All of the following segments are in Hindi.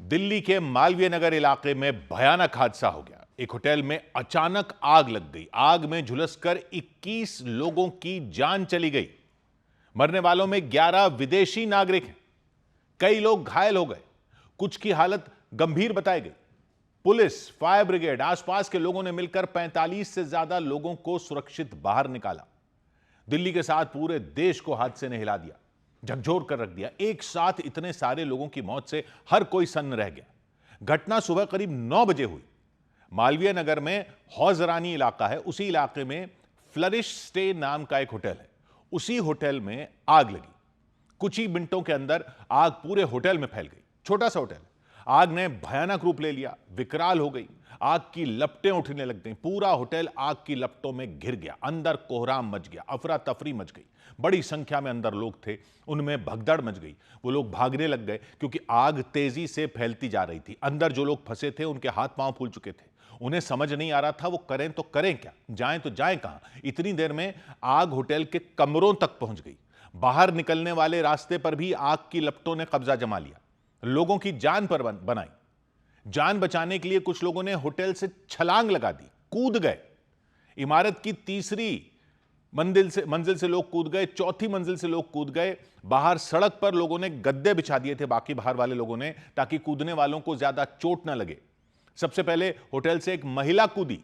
दिल्ली के मालवीय नगर इलाके में भयानक हादसा हो गया। एक होटल में अचानक आग लग गई। आग में झुलसकर 21 लोगों की जान चली गई। मरने वालों में 11 विदेशी नागरिक हैं। कई लोग घायल हो गए। कुछ की हालत गंभीर बताई गई। पुलिस, फायर ब्रिगेड, आसपास के लोगों ने मिलकर 45 से ज्यादा लोगों को सुरक्षित बाहर निकाला। दिल्ली के साथ पूरे देश को हादसे ने हिला दिया, झकझोर कर रख दिया। एक साथ इतने सारे लोगों की मौत से हर कोई सन्न रह गया। घटना सुबह करीब 9 बजे हुई। मालवीय नगर में हौजरानी इलाका है, उसी इलाके में फ्लरिश स्टे नाम का एक होटल है। उसी होटल में आग लगी। कुछ ही मिनटों के अंदर आग पूरे होटल में फैल गई। छोटा सा होटल, आग ने भयानक रूप ले लिया, विकराल हो गई। आग की लपटें उठने लग गईं। पूरा होटल आग की लपटों में घिर गया। अंदर कोहराम मच गया, अफरा तफरी मच गई। बड़ी संख्या में अंदर लोग थे, उनमें भगदड़ मच गई। वो लोग भागने लग गए क्योंकि आग तेजी से फैलती जा रही थी। अंदर जो लोग फंसे थे उनके हाथ पांव फूल चुके थे। उन्हें समझ नहीं आ रहा था वो करें तो करें क्या, जाएं तो जाएं कहां। इतनी देर में आग होटल के कमरों तक पहुंच गई। बाहर निकलने वाले रास्ते पर भी आग की लपटों ने कब्जा जमा लिया। लोगों की जान पर बनाई। जान बचाने के लिए कुछ लोगों ने होटल से छलांग लगा दी, कूद गए। इमारत की तीसरी मंजिल से लोग कूद गए, चौथी मंजिल से लोग कूद गए। बाहर सड़क पर लोगों ने गद्दे बिछा दिए थे, बाकी बाहर वाले लोगों ने, ताकि कूदने वालों को ज्यादा चोट ना लगे। सबसे पहले होटल से एक महिला कूदी।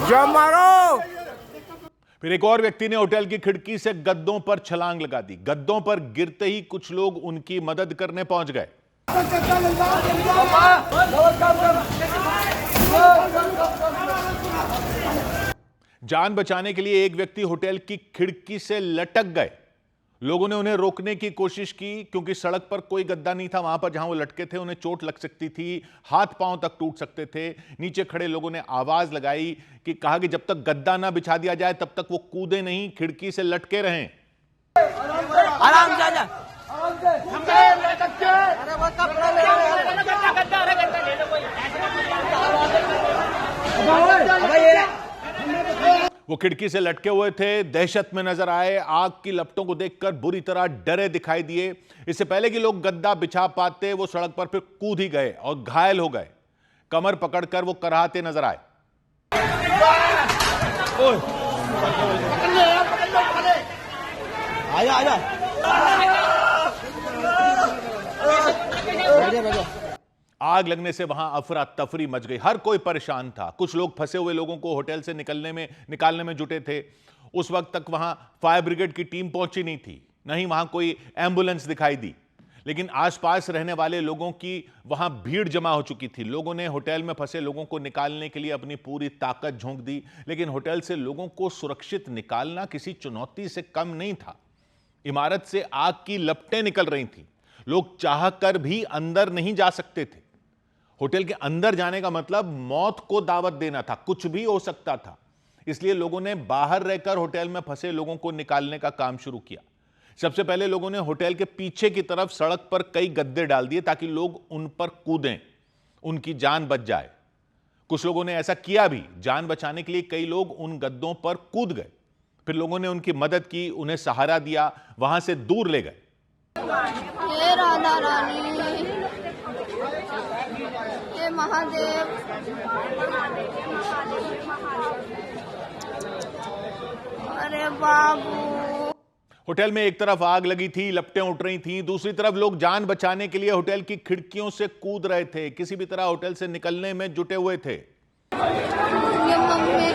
जम मारो। फिर एक और व्यक्ति ने होटल की खिड़की से गद्दों पर छलांग लगा दी। गद्दों पर गिरते ही कुछ लोग उनकी मदद करने पहुंच गए। जान बचाने के लिए एक व्यक्ति होटल की खिड़की से लटक गए। लोगों ने उन्हें रोकने की कोशिश की क्योंकि सड़क पर कोई गद्दा नहीं था। वहां पर जहां वो लटके थे उन्हें चोट लग सकती थी, हाथ पांव तक टूट सकते थे। नीचे खड़े लोगों ने आवाज लगाई कि कहा कि जब तक गद्दा ना बिछा दिया जाए तब तक वो कूदे नहीं, खिड़की से लटके रहें। आराम से आजा। वो खिड़की से लटके हुए थे, दहशत में नजर आए। आग की लपटों को देखकर बुरी तरह डरे दिखाई दिए। इससे पहले कि लोग गद्दा बिछा पाते वो सड़क पर फिर कूद ही गए और घायल हो गए। कमर पकड़कर वो कराहते नजर आए। आजा। आग लगने से वहां अफरा तफरी मच गई। हर कोई परेशान था। कुछ लोग फंसे हुए लोगों को होटल से निकालने में जुटे थे। उस वक्त तक वहां फायर ब्रिगेड की टीम पहुंची नहीं थी, नहीं वहां कोई एम्बुलेंस दिखाई दी। लेकिन आसपास रहने वाले लोगों की वहां भीड़ जमा हो चुकी थी। लोगों ने होटल में फंसे लोगों को निकालने के लिए अपनी पूरी ताकत झोंक दी। लेकिन होटल से लोगों को सुरक्षित निकालना किसी चुनौती से कम नहीं था। इमारत से आग की लपटें निकल रही थी। लोग चाहकर भी अंदर नहीं जा सकते थे। होटल के अंदर जाने का मतलब मौत को दावत देना था, कुछ भी हो सकता था। इसलिए लोगों ने बाहर रहकर होटल में फंसे लोगों को निकालने का काम शुरू किया। सबसे पहले लोगों ने होटल के पीछे की तरफ सड़क पर कई गद्दे डाल दिए ताकि लोग उन पर कूदें, उनकी जान बच जाए। कुछ लोगों ने ऐसा किया भी। जान बचाने के लिए कई लोग उन गद्दों पर कूद गए। फिर लोगों ने उनकी मदद की, उन्हें सहारा दिया, वहां से दूर ले गए। हे राधा रानी, हे महादेव, अरे बाबू। होटल में एक तरफ आग लगी थी, लपटें उठ रही थीं, दूसरी तरफ लोग जान बचाने के लिए होटल की खिड़कियों से कूद रहे थे। किसी भी तरह होटल से निकलने में जुटे हुए थे। ये मम्मी,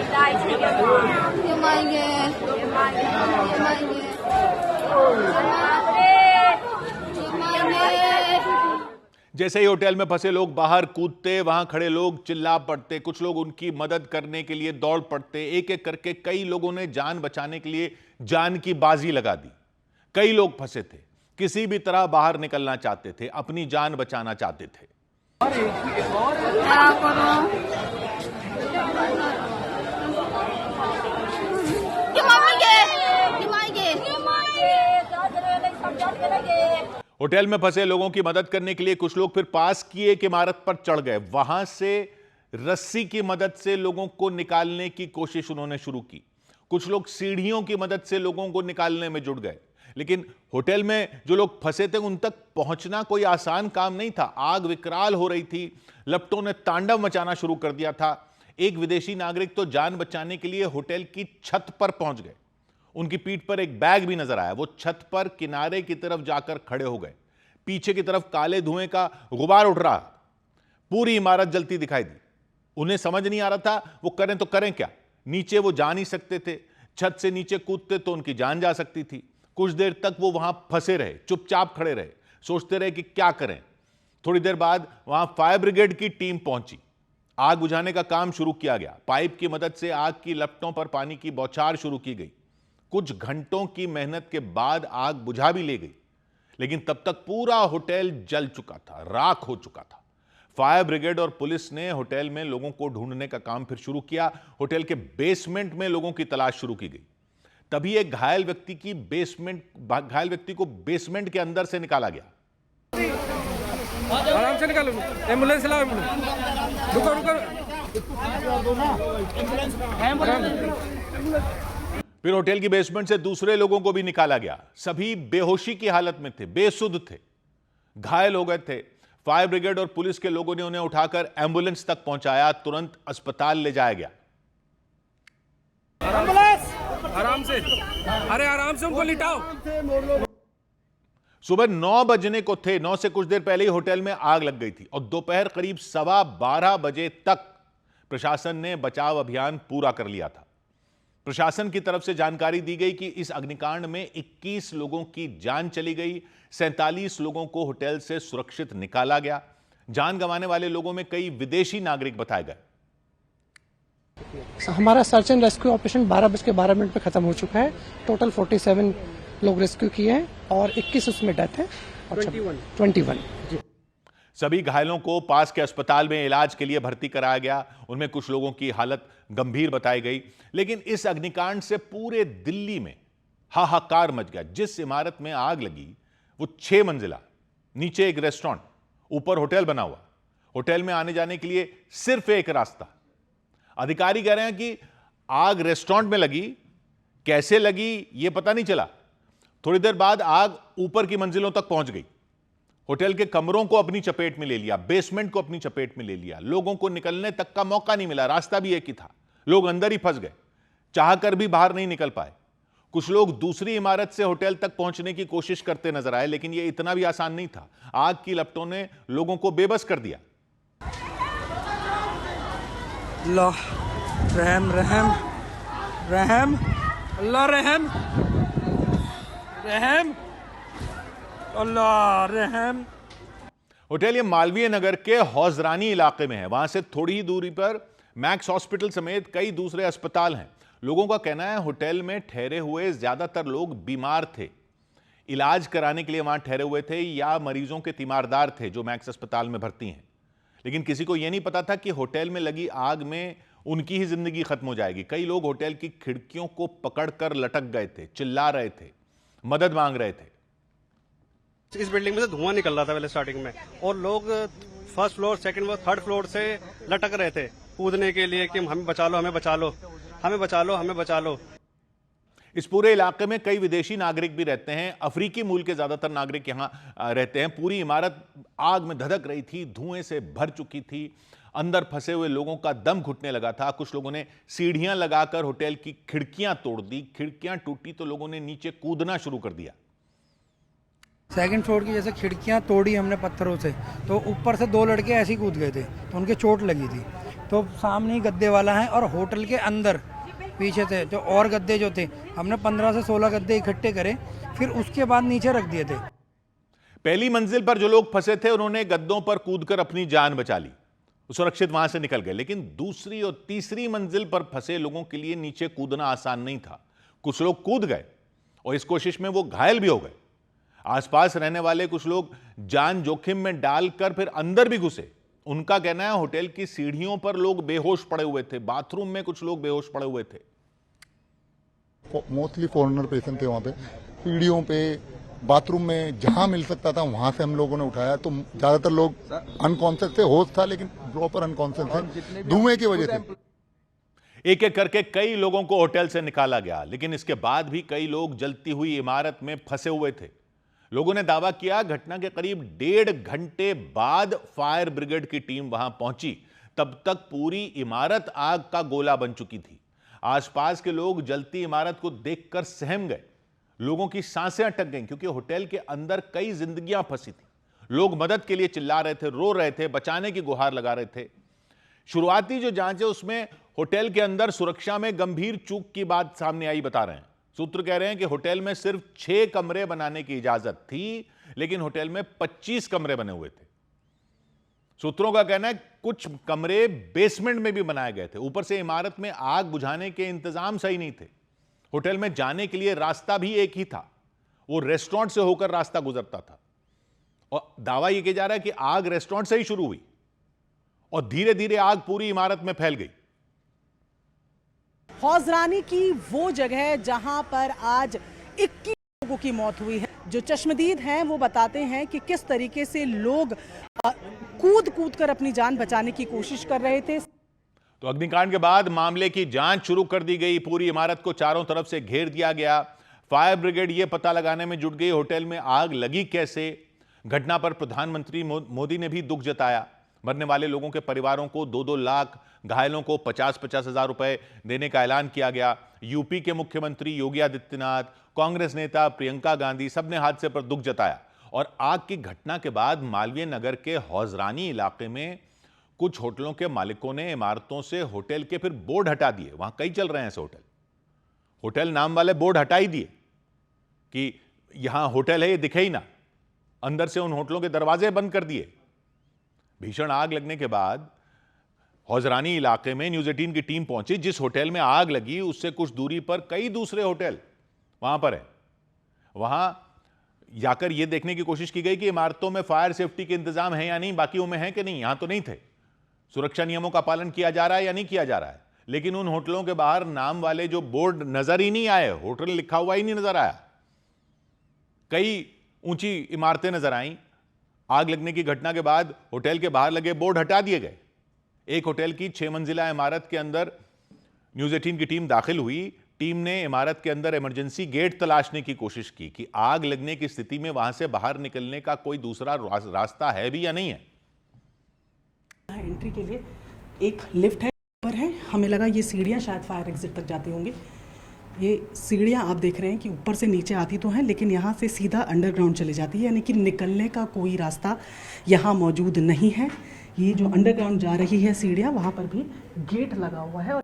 ये मायके, जैसे ही होटल में फंसे लोग बाहर कूदते, वहां खड़े लोग चिल्ला पड़ते। कुछ लोग उनकी मदद करने के लिए दौड़ पड़ते। एक एक करके कई लोगों ने जान बचाने के लिए जान की बाजी लगा दी। कई लोग फंसे थे, किसी भी तरह बाहर निकलना चाहते थे, अपनी जान बचाना चाहते थे। होटल में फंसे लोगों की मदद करने के लिए कुछ लोग फिर पास की एक इमारत पर चढ़ गए। वहां से रस्सी की मदद से लोगों को निकालने की कोशिश उन्होंने शुरू की। कुछ लोग सीढ़ियों की मदद से लोगों को निकालने में जुट गए। लेकिन होटल में जो लोग फंसे थे उन तक पहुंचना कोई आसान काम नहीं था। आग विकराल हो रही थी, लपटों ने तांडव मचाना शुरू कर दिया था। एक विदेशी नागरिक तो जान बचाने के लिए होटल की छत पर पहुंच गए। उनकी पीठ पर एक बैग भी नजर आया। वो छत पर किनारे की तरफ जाकर खड़े हो गए। पीछे की तरफ काले धुएं का गुबार उठ रहा, पूरी इमारत जलती दिखाई दी। उन्हें समझ नहीं आ रहा था वो करें तो करें क्या। नीचे वो जा नहीं सकते थे, छत से नीचे कूदते तो उनकी जान जा सकती थी। कुछ देर तक वो वहां फंसे रहे, चुपचाप खड़े रहे, सोचते रहे कि क्या करें। थोड़ी देर बाद वहां फायर ब्रिगेड की टीम पहुंची। आग बुझाने का काम शुरू किया गया। पाइप की मदद से आग की लपटों पर पानी की बौछार शुरू की गई। कुछ घंटों की मेहनत के बाद आग बुझा भी ले गई, लेकिन तब तक पूरा होटल जल चुका था, राख हो चुका था। फायर ब्रिगेड और पुलिस ने होटल में लोगों को ढूंढने का काम फिर शुरू किया। होटल के बेसमेंट में लोगों की तलाश शुरू की गई। तभी एक घायल व्यक्ति को बेसमेंट के अंदर से निकाला गया। आराम से निकालो, एम्बुलेंस लाओ, एम्बुलेंस। रुको फिर होटल की बेसमेंट से दूसरे लोगों को भी निकाला गया। सभी बेहोशी की हालत में थे, बेसुध थे, घायल हो गए थे। फायर ब्रिगेड और पुलिस के लोगों ने उन्हें उठाकर एम्बुलेंस तक पहुंचाया। तुरंत अस्पताल ले जाया गया। आराम से, अरे आराम से उनको लिटाओ। सुबह 9 बजने को थे। 9 से कुछ देर पहले ही होटल में आग लग गई थी और दोपहर करीब 12:15 बजे तक प्रशासन ने बचाव अभियान पूरा कर लिया था। प्रशासन की तरफ से जानकारी दी गई कि इस अग्निकांड में 21 लोगों की जान चली गई। 47 लोगों को होटल से सुरक्षित निकाला गया। जान गंवाने वाले लोगों में कई विदेशी नागरिक बताए गए। हमारा सर्च एंड रेस्क्यू ऑपरेशन 12:12 पे खत्म हो चुका है। टोटल 47 लोग रेस्क्यू किए हैं और 21 उसमें डेथ है। 21। सभी घायलों को पास के अस्पताल में इलाज के लिए भर्ती कराया गया। उनमें कुछ लोगों की हालत गंभीर बताई गई। लेकिन इस अग्निकांड से पूरे दिल्ली में हाहाकार मच गया। जिस इमारत में आग लगी वो 6 मंजिला, नीचे एक रेस्टोरेंट, ऊपर होटल बना हुआ। होटल में आने जाने के लिए सिर्फ एक रास्ता। अधिकारी कह रहे हैं कि आग रेस्टोरेंट में लगी, कैसे लगी यह पता नहीं चला। थोड़ी देर बाद आग ऊपर की मंजिलों तक पहुंच गई। होटल के कमरों को अपनी चपेट में ले लिया, बेसमेंट को अपनी चपेट में ले लिया। लोगों को निकलने तक का मौका नहीं मिला, रास्ता भी एक ही था। लोग अंदर ही फंस गए, चाहकर भी बाहर नहीं निकल पाए। कुछ लोग दूसरी इमारत से होटल तक पहुंचने की कोशिश करते नजर आए, लेकिन यह इतना भी आसान नहीं था। आग की लपटों ने लोगों को बेबस कर दिया। अल्लाह रहम रहम रहम, अल्लाह रहम रहम, अल्लाह रहम। होटल ये मालवीय नगर के हौजरानी इलाके में है। वहां से थोड़ी ही दूरी पर मैक्स हॉस्पिटल समेत कई दूसरे अस्पताल हैं। लोगों का कहना है होटल में ठहरे हुए ज्यादातर लोग बीमार थे, इलाज कराने के लिए वहां ठहरे हुए थे, या मरीजों के तीमारदार थे जो मैक्स अस्पताल में भर्ती हैं। लेकिन किसी को यह नहीं पता था कि होटल में लगी आग में उनकी ही जिंदगी खत्म हो जाएगी। कई लोग होटल की खिड़कियों को पकड़कर लटक गए थे, चिल्ला रहे थे, मदद मांग रहे थे। इस बिल्डिंग में से धुआं निकल रहा था पहले स्टार्टिंग में, और लोग first floor, second floor, third floor से लटक रहे थे कूदने के लिए कि हमें बचा लो, हमें बचा लो, हमें बचा लो, हमें बचा लो। इस पूरे इलाके में कई विदेशी नागरिक भी रहते हैं। अफ्रीकी मूल के ज्यादातर नागरिक यहां रहते हैं। पूरी इमारत आग में धधक रही थी, धुएं से भर चुकी थी। अंदर फंसे हुए लोगों का दम घुटने लगा था। कुछ लोगों ने सीढ़ियां लगाकर होटल की खिड़कियां तोड़ दी। खिड़कियां टूटी तो लोगों ने नीचे कूदना शुरू कर दिया। सेकंड फ्लोर की जैसे खिड़कियां तोड़ी हमने पत्थरों से, तो ऊपर से 2 लड़के ऐसे ही कूद गए थे, तो उनके चोट लगी थी। तो सामने ही गद्दे वाला है, और होटल के अंदर पीछे थे जो और गद्दे जो थे, हमने 15 से 16 गद्दे इकट्ठे करे, फिर उसके बाद नीचे रख दिए थे। पहली मंजिल पर जो लोग फंसे थे उन्होंने गद्दों पर कूदकर अपनी जान बचा ली, सुरक्षित वहां से निकल गए। लेकिन दूसरी और तीसरी मंजिल पर फंसे लोगों के लिए नीचे कूदना आसान नहीं था। कुछ लोग कूद गए और इस कोशिश में वो घायल भी हो गए। आसपास रहने वाले कुछ लोग जान जोखिम में डालकर फिर अंदर भी घुसे। उनका कहना है होटल की सीढ़ियों पर लोग बेहोश पड़े हुए थे, बाथरूम में कुछ लोग बेहोश पड़े हुए थे। मोस्टली फॉरेनर पेशेंट थे वहाँ पे, सीढ़ियों पे बाथरूम में जहां मिल सकता था वहां से हम लोगों ने उठाया। तो ज्यादातर लोग अनकॉन्शियस थे, होश था लेकिन प्रॉपर अनकॉन्शियस थे धुएं की वजह से। एक एक करके कई लोगों को होटल से निकाला गया, लेकिन इसके बाद भी कई लोग जलती हुई इमारत में फंसे हुए थे। लोगों ने दावा किया घटना के करीब 1.5 घंटे बाद फायर ब्रिगेड की टीम वहां पहुंची, तब तक पूरी इमारत आग का गोला बन चुकी थी। आसपास के लोग जलती इमारत को देखकर सहम गए। लोगों की सांसें अटक गईं क्योंकि होटल के अंदर कई जिंदगियां फंसी थी। लोग मदद के लिए चिल्ला रहे थे, रो रहे थे, बचाने की गुहार लगा रहे थे। शुरुआती जो जांच है उसमें होटल के अंदर सुरक्षा में गंभीर चूक की बात सामने आई बता रहे हैं। सूत्र कह रहे हैं कि होटल में सिर्फ 6 कमरे बनाने की इजाजत थी, लेकिन होटल में 25 कमरे बने हुए थे। सूत्रों का कहना है कुछ कमरे बेसमेंट में भी बनाए गए थे। ऊपर से इमारत में आग बुझाने के इंतजाम सही नहीं थे। होटल में जाने के लिए रास्ता भी एक ही था, वो रेस्टोरेंट से होकर रास्ता गुजरता था। और दावा यह किया जा रहा है कि आग रेस्टोरेंट से ही शुरू हुई और धीरे धीरे आग पूरी इमारत में फैल गई। हौजरानी की वो जगह जहां पर आज 21 लोगों की मौत हुई है। जो चश्मदीद हैं वो बताते हैं कि किस तरीके से लोग कूद कूद कर अपनी जान बचाने की कोशिश कर रहे थे। तो अग्निकांड के बाद मामले की जांच शुरू कर दी गई। पूरी इमारत को चारों तरफ से घेर दिया गया। फायर ब्रिगेड यह पता लगाने में जुट गई होटल में आग लगी कैसे। घटना पर प्रधानमंत्री मोदी ने भी दुख जताया। मरने वाले लोगों के परिवारों को 2-2 लाख, घायलों को 50-50 हजार रुपए देने का ऐलान किया गया। यूपी के मुख्यमंत्री योगी आदित्यनाथ, कांग्रेस नेता प्रियंका गांधी, सबने हादसे पर दुख जताया। और आग की घटना के बाद मालवीय नगर के हौजरानी इलाके में कुछ होटलों के मालिकों ने इमारतों से होटल के फिर बोर्ड हटा दिए। वहां कई चल रहे हैं ऐसे होटल नाम वाले बोर्ड हटा ही दिए कि यहां होटल है, ये दिखे ही ना। अंदर से उन होटलों के दरवाजे बंद कर दिए। भीषण आग लगने के बाद हौजरानी इलाके में न्यूज़ 18 की टीम पहुंची। जिस होटल में आग लगी उससे कुछ दूरी पर कई दूसरे होटल वहां पर है। वहां जाकर यह देखने की कोशिश की गई कि इमारतों में फायर सेफ्टी के इंतजाम है या नहीं, बाकियों में है कि नहीं। यहां तो नहीं थे। सुरक्षा नियमों का पालन किया जा रहा है या नहीं किया जा रहा है। लेकिन उन होटलों के बाहर नाम वाले जो बोर्ड नजर ही नहीं आए, होटल लिखा हुआ ही नहीं नजर आया। कई ऊंची इमारतें नजर आईं। आग लगने की घटना के बाद होटल के बाहर लगे बोर्ड हटा दिए गए। एक होटल की 6 मंजिला इमारत के अंदर न्यूज़ 18 की टीम दाखिल हुई। टीम ने इमारत के अंदर इमरजेंसी गेट तलाशने की कोशिश की कि आग लगने की स्थिति में वहां से बाहर निकलने का कोई दूसरा रास्ता है भी या नहीं है। एंट्री के लिए एक लिफ्ट है, ऊपर है। हमें लगा ये सीढ़ियां शायद फायर एग्जिट तक जाती होंगी। ये सीढ़ियां आप देख रहे हैं कि ऊपर से नीचे आती तो हैं, लेकिन यहाँ से सीधा अंडरग्राउंड चली जाती है, यानी कि निकलने का कोई रास्ता यहाँ मौजूद नहीं है। ये जो अंडरग्राउंड जा रही है सीढ़ियां, वहाँ पर भी गेट लगा हुआ है।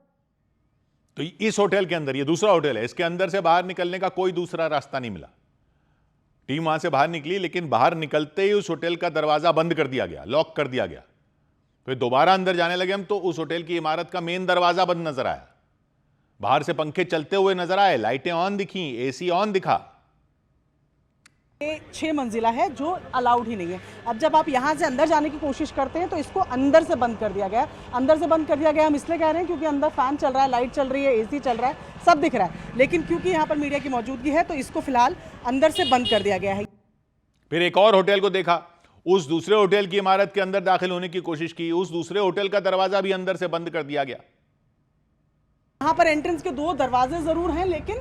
तो इस होटल के अंदर, ये दूसरा होटल है, इसके अंदर से बाहर निकलने का कोई दूसरा रास्ता नहीं मिला। टीम वहां से बाहर निकली, लेकिन बाहर निकलते ही उस होटल का दरवाजा बंद कर दिया गया, लॉक कर दिया गया। फिर दोबारा अंदर जाने लगे हम तो उस होटल की इमारत का मेन दरवाजा बंद नजर आया। बाहर से पंखे चलते हुए नजर आए, लाइटें ऑन दिखी, एसी ऑन दिखा। ये 6 मंजिला है जो अलाउड ही नहीं है। अब जब आप यहाँ से अंदर जाने की कोशिश करते हैं तो इसको अंदर से बंद कर दिया गया। अंदर से बंद कर दिया गया हम इसलिए कह रहे हैं क्योंकि अंदर फैन चल रहा है, लाइट चल रही है, एसी चल रहा है, सब दिख रहा है। लेकिन क्योंकि यहाँ पर मीडिया की मौजूदगी है तो इसको फिलहाल अंदर से बंद कर दिया गया है। फिर एक और होटल को देखा, उस दूसरे होटल की इमारत के अंदर दाखिल होने की कोशिश की। उस दूसरे होटल का दरवाजा भी अंदर से बंद कर दिया गया। यहाँ पर एंट्रेंस के 2 दरवाजे जरूर हैं, लेकिन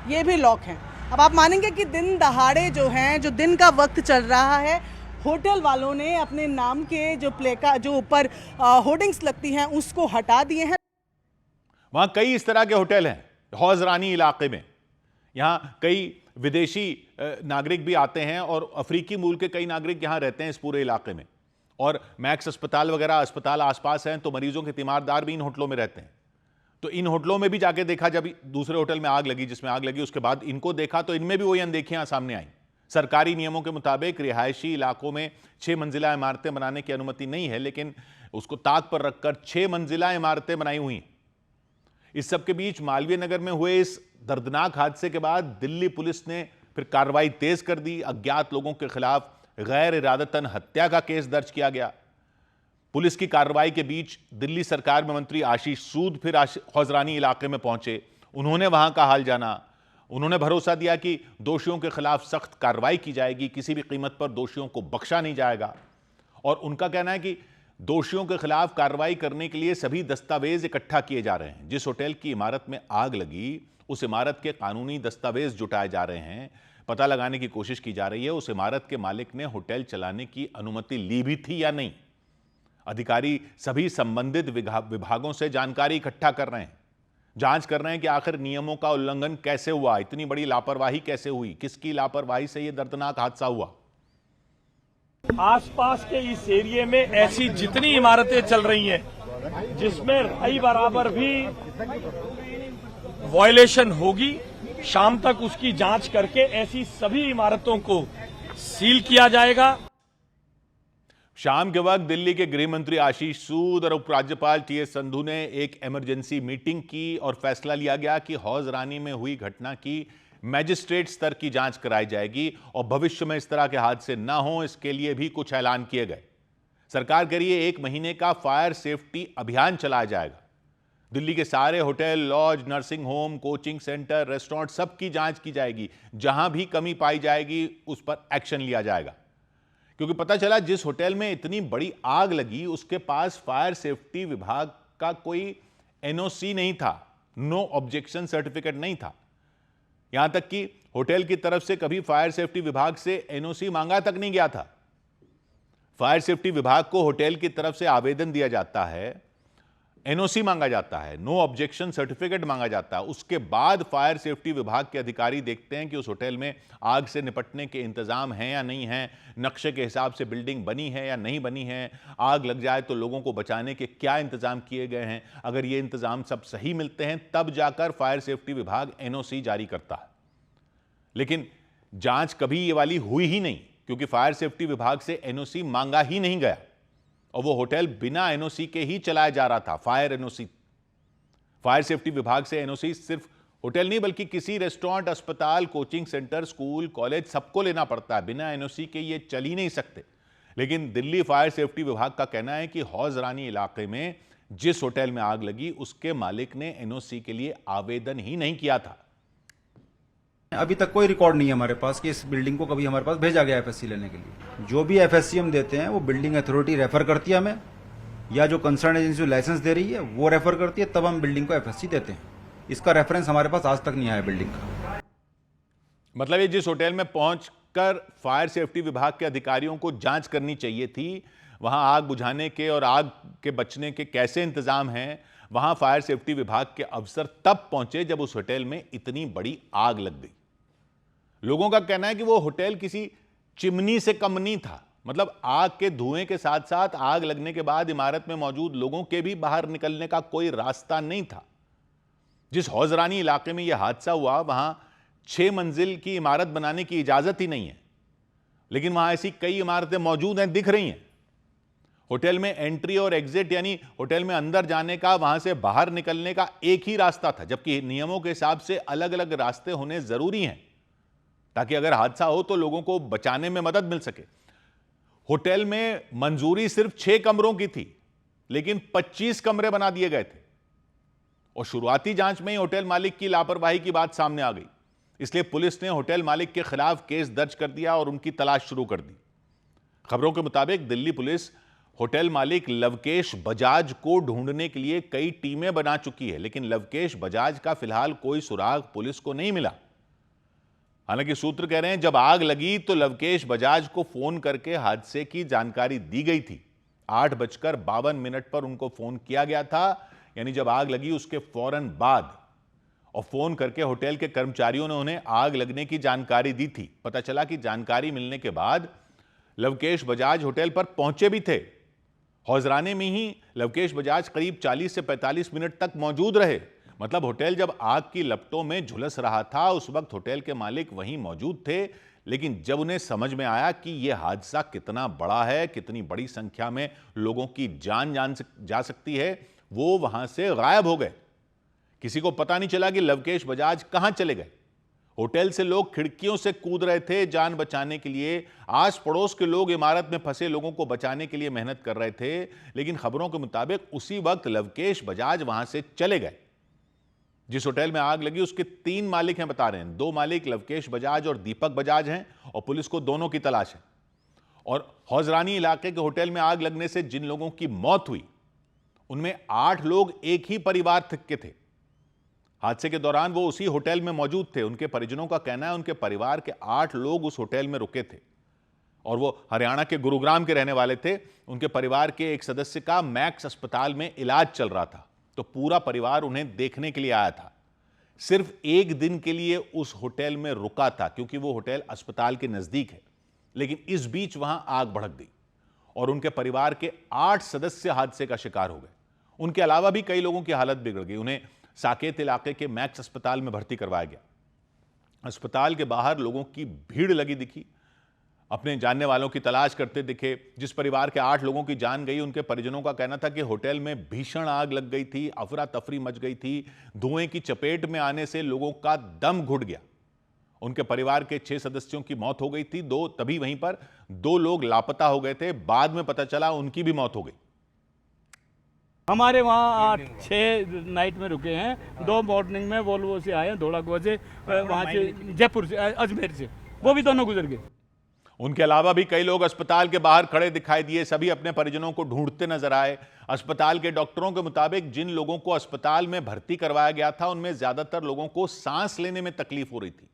ये भी लॉक हैं। अब आप मानेंगे कि दिन दहाड़े जो हैं, जो दिन का वक्त चल रहा है, होटल वालों ने अपने नाम के जो ऊपर होर्डिंग्स लगती हैं उसको हटा दिए हैं। वहां कई इस तरह के होटल हैं हौजरानी इलाके में। यहां कई विदेशी नागरिक भी आते हैं और अफ्रीकी मूल के कई नागरिक यहां रहते हैं इस पूरे इलाके में। और मैक्स अस्पताल वगैरह अस्पताल आसपास हैं, तो मरीजों के तीमारदार भी इन होटलों में रहते हैं। तो इन होटलों में भी जाके देखा, जब दूसरे होटल में आग लगी, जिसमें आग लगी, उसके बाद इनको देखा तो इनमें भी वही अनदेखियां सामने आई। सरकारी नियमों के मुताबिक रिहायशी इलाकों में 6 मंजिला इमारतें बनाने की अनुमति नहीं है, लेकिन उसको ताक पर रखकर 6 मंजिला इमारतें बनाई हुई। इस सब के बीच मालवीय नगर में हुए इस दर्दनाक हादसे के बाद दिल्ली पुलिस ने फिर कार्रवाई तेज कर दी। अज्ञात लोगों के खिलाफ गैर इरादतन हत्या का केस दर्ज किया गया। पुलिस की कार्रवाई के बीच दिल्ली सरकार में मंत्री आशीष सूद फिर हौजरानी इलाके में पहुंचे। उन्होंने वहां का हाल जाना उन्होंने भरोसा दिया कि दोषियों के खिलाफ सख्त कार्रवाई की जाएगी, किसी भी कीमत पर दोषियों को बख्शा नहीं जाएगा। और उनका कहना है कि दोषियों के खिलाफ कार्रवाई करने के लिए सभी दस्तावेज इकट्ठा किए जा रहे हैं। जिस होटल की इमारत में आग लगी, उस इमारत के कानूनी दस्तावेज जुटाए जा रहे हैं, पता लगाने की कोशिश की जा रही है उस इमारत के मालिक ने होटल चलाने की अनुमति ली भी थी या नहीं। अधिकारी सभी संबंधित विभागों से जानकारी इकट्ठा कर रहे हैं, जांच कर रहे हैं कि आखिर नियमों का उल्लंघन कैसे हुआ, इतनी बड़ी लापरवाही कैसे हुई, किसकी लापरवाही से यह दर्दनाक हादसा हुआ। आसपास के इस एरिया में ऐसी जितनी इमारतें चल रही हैं जिसमें रही बराबर भी वायलेशन होगी, शाम तक उसकी जांच करके ऐसी सभी इमारतों को सील किया जाएगा। शाम के वक्त दिल्ली के गृह मंत्री आशीष सूद और उपराज्यपाल टीएस संधू ने एक इमरजेंसी मीटिंग की और फैसला लिया गया कि हौज रानी में हुई घटना की मैजिस्ट्रेट स्तर की जांच कराई जाएगी और भविष्य में इस तरह के हादसे ना हो, इसके लिए भी कुछ ऐलान किए गए। सरकार के लिए 1 महीने का फायर सेफ्टी अभियान चलाया जाएगा। दिल्ली के सारे hotel, lodge, nursing home, coaching centre, restaurant सबकी जांच की जाएगी। जहां भी कमी पाई जाएगी उस पर एक्शन लिया जाएगा, क्योंकि पता चला जिस होटल में इतनी बड़ी आग लगी उसके पास फायर सेफ्टी विभाग का कोई एनओसी नहीं था, नो ऑब्जेक्शन सर्टिफिकेट नहीं था। यहां तक कि होटल की तरफ से कभी फायर सेफ्टी विभाग से एनओसी मांगा तक नहीं गया था। फायर सेफ्टी विभाग को होटल की तरफ से आवेदन दिया जाता है, एनओसी मांगा जाता है, नो ऑब्जेक्शन सर्टिफिकेट मांगा जाता है। उसके बाद फायर सेफ्टी विभाग के अधिकारी देखते हैं कि उस होटल में आग से निपटने के इंतजाम हैं या नहीं हैं, नक्शे के हिसाब से बिल्डिंग बनी है या नहीं बनी है, आग लग जाए तो लोगों को बचाने के क्या इंतजाम किए गए हैं। अगर ये इंतजाम सब सही मिलते हैं तब जाकर फायर सेफ्टी विभाग एनओसी जारी करता है। लेकिन जांच कभी ये वाली हुई ही नहीं, क्योंकि फायर सेफ्टी विभाग से एनओसी मांगा ही नहीं गया और वो होटल बिना एनओसी के ही चलाया जा रहा था। फायर एनओसी, फायर सेफ्टी विभाग से एनओसी सिर्फ होटल नहीं बल्कि किसी रेस्टोरेंट, अस्पताल, कोचिंग सेंटर, स्कूल, कॉलेज सबको लेना पड़ता है। बिना एनओसी के ये चल ही नहीं सकते। लेकिन दिल्ली फायर सेफ्टी विभाग का कहना है कि हौज रानी इलाके में जिस होटल में आग लगी उसके मालिक ने एनओसी के लिए आवेदन ही नहीं किया था। अभी तक कोई रिकॉर्ड नहीं है हमारे पास कि इस बिल्डिंग को कभी हमारे पास भेजा गया एफएससी लेने के लिए। जो भी एफएससी हम देते हैं वो बिल्डिंग अथॉरिटी रेफर करती है हमें, या जो कंसर्न एजेंसी लाइसेंस दे रही है वो रेफर करती है, तब हम बिल्डिंग को एफएससी देते हैं। इसका रेफरेंस हमारे पास आज तक नहीं आया बिल्डिंग का। मतलब ये जिस होटल में पहुंचकर फायर सेफ्टी विभाग के अधिकारियों को जांच करनी चाहिए थी, वहां आग बुझाने के और आग के बचने के कैसे इंतजाम हैं, वहां फायर सेफ्टी विभाग के अफसर तब पहुंचे जब उस होटल में इतनी बड़ी आग लग गई। लोगों का कहना है कि वो होटल किसी चिमनी से कम नहीं था। मतलब आग के धुएं के साथ साथ आग लगने के बाद इमारत में मौजूद लोगों के भी बाहर निकलने का कोई रास्ता नहीं था। जिस हौज रानी इलाके में यह हादसा हुआ वहां 6 मंजिल की इमारत बनाने की इजाजत ही नहीं है, लेकिन वहां ऐसी कई इमारतें मौजूद हैं, दिख रही हैं। होटल में एंट्री और एग्जिट यानी होटल में अंदर जाने का, वहां से बाहर निकलने का एक ही रास्ता था, जबकि नियमों के हिसाब से अलग अलग रास्ते होने जरूरी हैं ताकि अगर हादसा हो तो लोगों को बचाने में मदद मिल सके। होटल में मंजूरी सिर्फ 6 कमरों की थी, लेकिन 25 कमरे बना दिए गए थे और शुरुआती जांच में ही होटल मालिक की लापरवाही की बात सामने आ गई। इसलिए पुलिस ने होटल मालिक के खिलाफ केस दर्ज कर दिया और उनकी तलाश शुरू कर दी। खबरों के मुताबिक दिल्ली पुलिस होटल मालिक लवकेश बजाज को ढूंढने के लिए कई टीमें बना चुकी है, लेकिन लवकेश बजाज का फिलहाल कोई सुराग पुलिस को नहीं मिला। हालांकि सूत्र कह रहे हैं जब आग लगी तो लवकेश बजाज को फोन करके हादसे की जानकारी दी गई थी। 8:52 पर उनको फोन किया गया था, यानी जब आग लगी उसके फौरन बाद, और फोन करके होटल के कर्मचारियों ने उन्हें आग लगने की जानकारी दी थी। पता चला कि जानकारी मिलने के बाद लवकेश बजाज होटल पर पहुंचे भी थे। हौजराने में ही लवकेश बजाज करीब 40 से 45 मिनट तक मौजूद रहे। मतलब होटल जब आग की लपटों में झुलस रहा था उस वक्त होटल के मालिक वहीं मौजूद थे, लेकिन जब उन्हें समझ में आया कि यह हादसा कितना बड़ा है, कितनी बड़ी संख्या में लोगों की जान जा सकती है, वो वहां से गायब हो गए। किसी को पता नहीं चला कि लवकेश बजाज कहां चले गए। होटल से लोग खिड़कियों से कूद रहे थे जान बचाने के लिए। आस पड़ोस के लोग इमारत में फंसे लोगों को बचाने के लिए मेहनत कर रहे थे, लेकिन खबरों के मुताबिक उसी वक्त लवकेश बजाज वहां से चले गए। जिस होटल में आग लगी उसके 3 मालिक हैं बता रहे हैं। 2 मालिक लवकेश बजाज और दीपक बजाज हैं और पुलिस को दोनों की तलाश है। और हौजरानी इलाके के होटल में आग लगने से जिन लोगों की मौत हुई उनमें 8 लोग एक ही परिवार के थे। हादसे के दौरान वो उसी होटल में मौजूद थे। उनके परिजनों का कहना है उनके परिवार के 8 लोग उस होटल में रुके थे और वो हरियाणा के गुरुग्राम के रहने वाले थे। उनके परिवार के एक सदस्य का मैक्स अस्पताल में इलाज चल रहा था, तो पूरा परिवार उन्हें देखने के लिए आया था। सिर्फ 1 दिन के लिए उस होटल में रुका था क्योंकि वो होटल अस्पताल के नजदीक है, लेकिन इस बीच वहां आग भड़क गई और उनके परिवार के 8 सदस्य हादसे का शिकार हो गए। उनके अलावा भी कई लोगों की हालत बिगड़ गई। उन्हें साकेत इलाके के मैक्स अस्पताल में भर्ती करवाया गया। अस्पताल के बाहर लोगों की भीड़ लगी दिखी, अपने जानने वालों की तलाश करते दिखे। जिस परिवार के 8 लोगों की जान गई उनके परिजनों का कहना था कि होटल में भीषण आग लग गई थी, अफरा तफरी मच गई थी। धुएं की चपेट में आने से लोगों का दम घुट गया। उनके परिवार के 6 सदस्यों की मौत हो गई थी। तभी वहीं पर 2 लोग लापता हो गए थे। बाद में पता चला उनकी भी मौत हो गई। हमारे वहाँ 6 नाइट में रुके हैं। 2 मॉर्निंग में वोल्वो से आए हैं, धौलाकुआ से, वहाँ से जयपुर से, अजमेर से, वो भी दोनों गुजर गए। उनके अलावा भी कई लोग अस्पताल के बाहर खड़े दिखाई दिए। सभी अपने परिजनों को ढूंढते नजर आए। अस्पताल के डॉक्टरों के मुताबिक जिन लोगों को अस्पताल में भर्ती करवाया गया था उनमें ज्यादातर लोगों को सांस लेने में तकलीफ हो रही थी।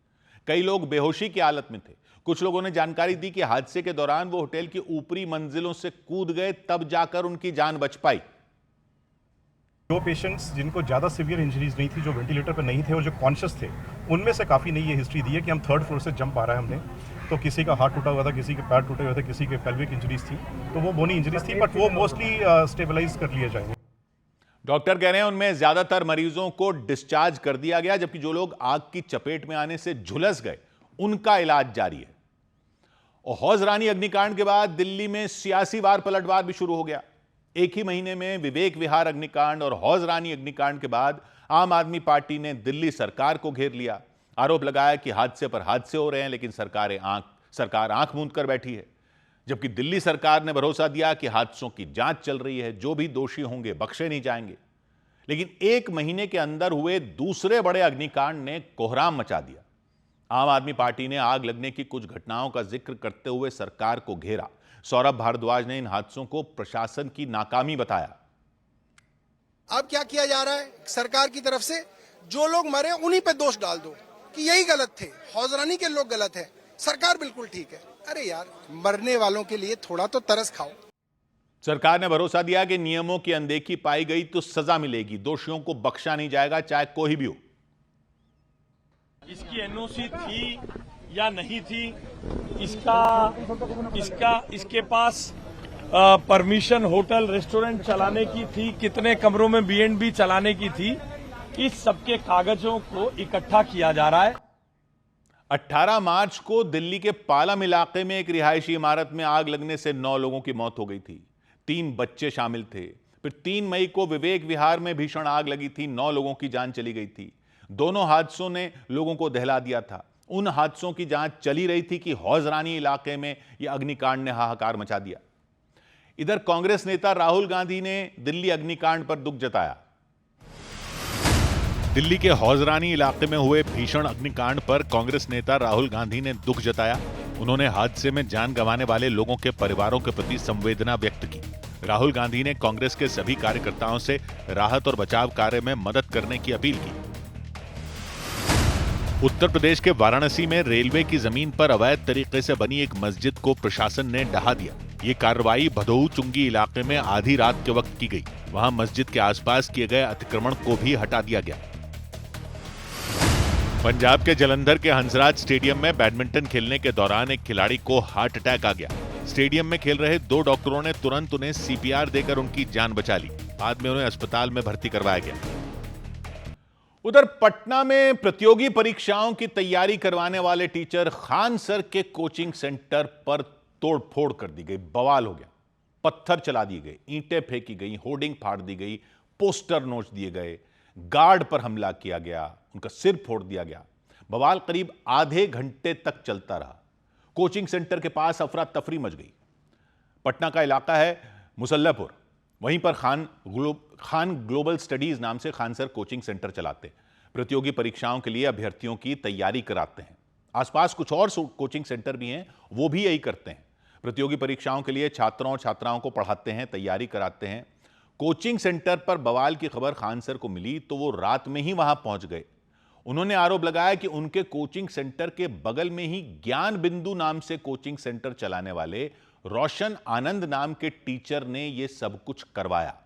कई लोग बेहोशी की हालत में थे। कुछ लोगों ने जानकारी दी कि हादसे के दौरान वो होटल की ऊपरी मंजिलों से कूद गए, तब जाकर उनकी जान बच पाई। 2 पेशेंट्स जिनको ज़्यादा सीवियर इंजरीज नहीं थी, जो वेंटिलेटर पर नहीं थे और जो कॉन्शियस थे, उनमें से काफ़ी ने ये हिस्ट्री दी है कि हम 3rd फ्लोर से जंप आ रहा है हमने, तो किसी का हाथ टूटा हुआ था, किसी के पैर टूटे हुए थे, किसी के पेल्विक इंजरीज थी, तो वो बोनी इंजरीज थी, बट वो मोस्टली स्टेबलाइज कर लिए जाएंगे। डॉक्टर कह रहे हैं उनमें ज्यादातर मरीजों को डिस्चार्ज कर दिया गया, जबकि जो लोग आग की चपेट में आने से झुलस गए उनका इलाज जारी है। और हौजरानी अग्निकांड के बाद दिल्ली में सियासी वार पलटवार भी शुरू हो गया। एक ही महीने में विवेक विहार अग्निकांड और हौजरानी अग्निकांड के बाद आम आदमी पार्टी ने दिल्ली सरकार को घेर लिया। आरोप लगाया कि हादसे पर हादसे हो रहे हैं, लेकिन सरकार आंख मूंद कर बैठी है। जबकि दिल्ली सरकार ने भरोसा दिया कि हादसों की जांच चल रही है, जो भी दोषी होंगे बख्शे नहीं जाएंगे। लेकिन 1 महीने के अंदर हुए दूसरे बड़े अग्निकांड ने कोहराम मचा दिया। आम आदमी पार्टी ने आग लगने की कुछ घटनाओं का जिक्र करते हुए सरकार को घेरा। सौरभ भारद्वाज ने इन हादसों को प्रशासन की नाकामी बताया। अब क्या किया जा रहा है सरकार की तरफ से? जो लोग मरे उन्हीं पे दोष डाल दो कि यही गलत थे, हौजरानी के लोग गलत है, सरकार बिल्कुल ठीक है। अरे यार, मरने वालों के लिए थोड़ा तो तरस खाओ। सरकार ने भरोसा दिया कि नियमों की अनदेखी पाई गई तो सजा मिलेगी, दोषियों को बख्शा नहीं जाएगा, चाहे कोई भी हो। इसकी एनओसी थी या नहीं थी, इसके पास परमिशन होटल रेस्टोरेंट चलाने की थी, कितने कमरों में B&B चलाने की थी, इस सबके कागजों को इकट्ठा किया जा रहा है। 18 मार्च को दिल्ली के पालम इलाके में एक रिहायशी इमारत में आग लगने से 9 लोगों की मौत हो गई थी। 3 बच्चे शामिल थे। फिर 3 मई को विवेक विहार में भीषण आग लगी थी, 9 लोगों की जान चली गई थी। दोनों हादसों ने लोगों को दहला दिया था। उन हादसों की जांच चली रही थी कि हौजरानी इलाके में यह अग्निकांड ने हाहाकार मचा दिया। इधर कांग्रेस नेता राहुल गांधी ने दिल्ली अग्निकांड पर दुख जताया। दिल्ली के हौजरानी इलाके में हुए भीषण अग्निकांड पर कांग्रेस नेता राहुल गांधी ने दुख जताया। उन्होंने हादसे में जान गंवाने वाले लोगों के परिवारों के प्रति संवेदना व्यक्त की। राहुल गांधी ने कांग्रेस के सभी कार्यकर्ताओं से राहत और बचाव कार्य में मदद करने की अपील की। उत्तर प्रदेश के वाराणसी में रेलवे की जमीन पर अवैध तरीके से बनी एक मस्जिद को प्रशासन ने ढहा दिया। ये कार्रवाई भदोऊ चुंगी इलाके में आधी रात के वक्त की गई। वहां मस्जिद के आसपास किए गए अतिक्रमण को भी हटा दिया गया। पंजाब के जलंधर के हंसराज स्टेडियम में बैडमिंटन खेलने के दौरान एक खिलाड़ी को हार्ट अटैक आ गया। स्टेडियम में खेल रहे 2 डॉक्टरों ने तुरंत उन्हें CPR देकर उनकी जान बचा ली। बाद में उन्हें अस्पताल में भर्ती करवाया गया। उधर पटना में प्रतियोगी परीक्षाओं की तैयारी करवाने वाले टीचर खान सर के कोचिंग सेंटर पर तोड़फोड़ कर दी गई। बवाल हो गया। पत्थर चला दिए गए, ईंटें फेंकी गई, होर्डिंग फाड़ दी गई, पोस्टर नोच दिए गए, गार्ड पर हमला किया गया, उनका सिर फोड़ दिया गया। बवाल करीब आधे घंटे तक चलता रहा। कोचिंग सेंटर के पास अफरा तफरी मच गई। पटना का इलाका है मुसल्लापुर। वहीं पर खान ग्लोबल स्टडीज नाम से खान सर कोचिंग सेंटर चलाते। प्रतियोगी परीक्षाओं के लिए अभ्यर्थियों की तैयारी कराते हैं। आसपास कुछ और कोचिंग सेंटर भी हैं, वो भी यही करते हैं। प्रतियोगी परीक्षाओं के लिए छात्रों और छात्राओं को पढ़ाते हैं, तैयारी कराते हैं। कोचिंग सेंटर पर बवाल की खबर खान सर को मिली तो वो रात में ही वहां पहुंच गए। उन्होंने आरोप लगाया कि उनके कोचिंग सेंटर के बगल में ही ज्ञान बिंदु नाम से कोचिंग सेंटर चलाने वाले रोशन आनंद नाम के टीचर ने यह सब कुछ करवाया।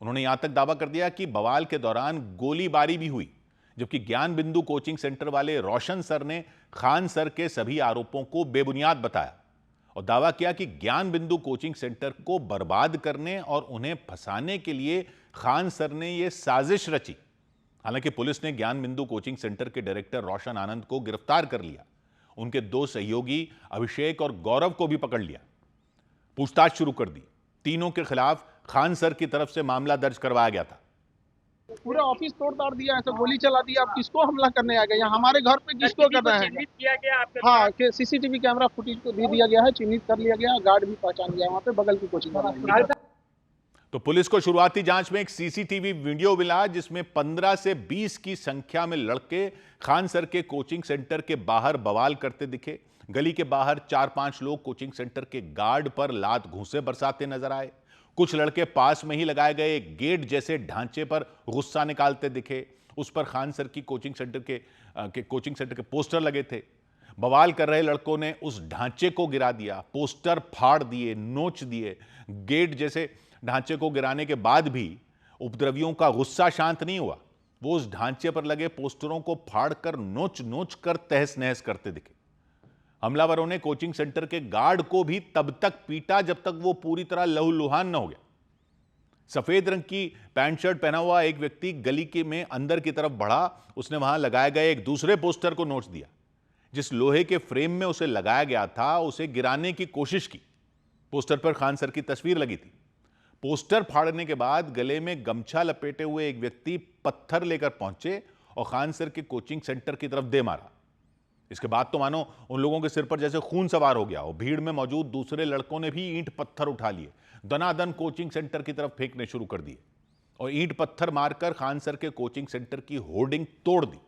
उन्होंने यहां तक दावा कर दिया कि बवाल के दौरान गोलीबारी भी हुई, जबकि ज्ञान बिंदु कोचिंग सेंटर वाले रोशन सर ने खान सर के सभी आरोपों को बेबुनियाद बताया और दावा किया कि ज्ञान बिंदु कोचिंग सेंटर को बर्बाद करने और उन्हें फंसाने के लिए खान सर ने यह साजिश रची। हालांकि पुलिस ने ज्ञान बिंदु कोचिंग सेंटर के डायरेक्टर रोशन आनंद को गिरफ्तार कर लिया। उनके 2 सहयोगी अभिषेक और गौरव को भी पकड़ लिया, पूछताछ शुरू कर दी। तीनों के खिलाफ खान सर की तरफ से मामला दर्ज करवाया गया था। पूरा ऑफिस तोड़ ताड़ दिया, ऐसा गोली चला दिया। आप किसको हमला करने आ गए? यहाँ हमारे घर पे किसको करना है? किया गया हाँ, सीसीटीवी कैमरा फुटेज को दे दिया गया है, चिन्हित कर लिया गया, गार्ड भी पहचान गया वहाँ पे बगल की कोचिंग। तो पुलिस को शुरुआती जांच में एक सीसीटीवी वीडियो मिला जिसमें 15 से 20 की संख्या में लड़के खान सर के कोचिंग सेंटर के बाहर बवाल करते दिखे। गली के बाहर 4-5 लोग कोचिंग सेंटर के गार्ड पर लात घूंसे बरसाते नजर आए। कुछ लड़के पास में ही लगाए गए एक गेट जैसे ढांचे पर गुस्सा निकालते दिखे। उस पर खान सर की कोचिंग सेंटर के पोस्टर लगे थे। बवाल कर रहे लड़कों ने उस ढांचे को गिरा दिया, पोस्टर फाड़ दिए, नोच दिए। गेट जैसे ढांचे को गिराने के बाद भी उपद्रवियों का गुस्सा शांत नहीं हुआ। वो उस ढांचे पर लगे पोस्टरों को फाड़कर नोच कर तहस नहस करते दिखे। हमलावरों ने कोचिंग सेंटर के गार्ड को भी तब तक पीटा जब तक वो पूरी तरह लहूलुहान न हो गया। सफेद रंग की पैंट शर्ट पहना हुआ एक व्यक्ति गली के में अंदर की तरफ बढ़ा। उसने वहां लगाए गए एक दूसरे पोस्टर को नोच दिया। जिस लोहे के फ्रेम में उसे लगाया गया था उसे गिराने की कोशिश की। पोस्टर पर खान सर की तस्वीर लगी थी। पोस्टर फाड़ने के बाद गले में गमछा लपेटे हुए एक व्यक्ति पत्थर लेकर पहुंचे और खान सर के कोचिंग सेंटर की तरफ दे मारा। इसके बाद तो मानो उन लोगों के सिर पर जैसे खून सवार हो गया और भीड़ में मौजूद दूसरे लड़कों ने भी ईंट पत्थर उठा लिए, दनादन कोचिंग सेंटर की तरफ फेंकने शुरू कर दिए और ईंट पत्थर मारकर खान सर के कोचिंग सेंटर की होर्डिंग तोड़ दी।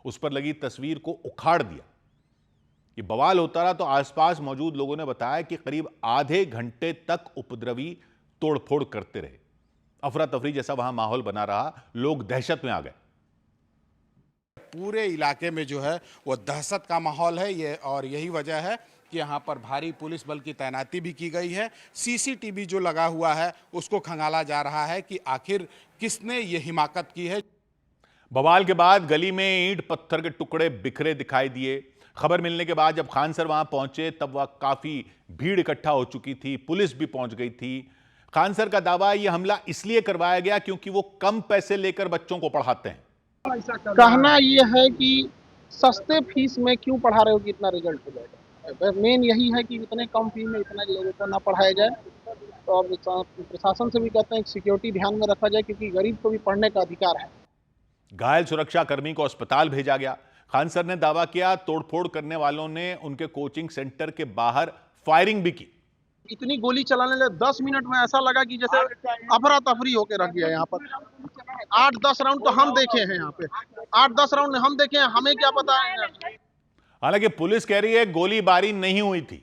उस पर लगी तस्वीर को उखाड़ दिया। ये बवाल होता रहा तो आसपास मौजूद लोगों ने बताया कि करीब आधे घंटे तक उपद्रवी तोड़फोड़ करते रहे। अफरा तफरी जैसा वहां माहौल बना रहा, लोग दहशत में आ गए। पूरे इलाके में जो है वो दहशत का माहौल है ये, और यही वजह है कि यहाँ पर भारी पुलिस बल की तैनाती भी की गई है। सीसीटीवी जो लगा हुआ है उसको खंगाला जा रहा है कि आखिर किसने ये हिमाकत की है। बवाल के बाद गली में ईंट पत्थर के टुकड़े बिखरे दिखाई दिए। खबर मिलने के बाद जब खान सर वहां पहुंचे तब वह काफी भीड़ इकट्ठा हो चुकी थी, पुलिस भी पहुंच गई थी। खान सर का दावा यह हमला इसलिए करवाया गया क्योंकि वो कम पैसे लेकर बच्चों को पढ़ाते हैं। कहना ये है कि सस्ते फीस में क्यों पढ़ा रहे हो कि इतना रिजल्ट मिलेगा। मेन यही है कि इतने कम फी में इतना लोगों को ना पढ़ाया जाए। तो अब प्रशासन से भी कहते हैं कि सिक्योरिटी ध्यान में रखा जाए क्योंकि गरीब को भी पढ़ने का अधिकार है। घायल सुरक्षा कर्मी को अस्पताल भेजा गया। खान सर ने दावा किया तोड़फोड़ करने वालों ने उनके कोचिंग सेंटर के बाहर फायरिंग भी की। इतनी गोली चलाने लगे 10 मिनट में ऐसा लगा कि जैसे अफरा तफरी होकर रख दिया। यहाँ पर 8-10 राउंड तो हम देखे हैं, यहाँ पे 8-10 राउंड हम देखे हैं, हमें क्या पता है। हालांकि पुलिस कह रही है गोलीबारी नहीं हुई थी।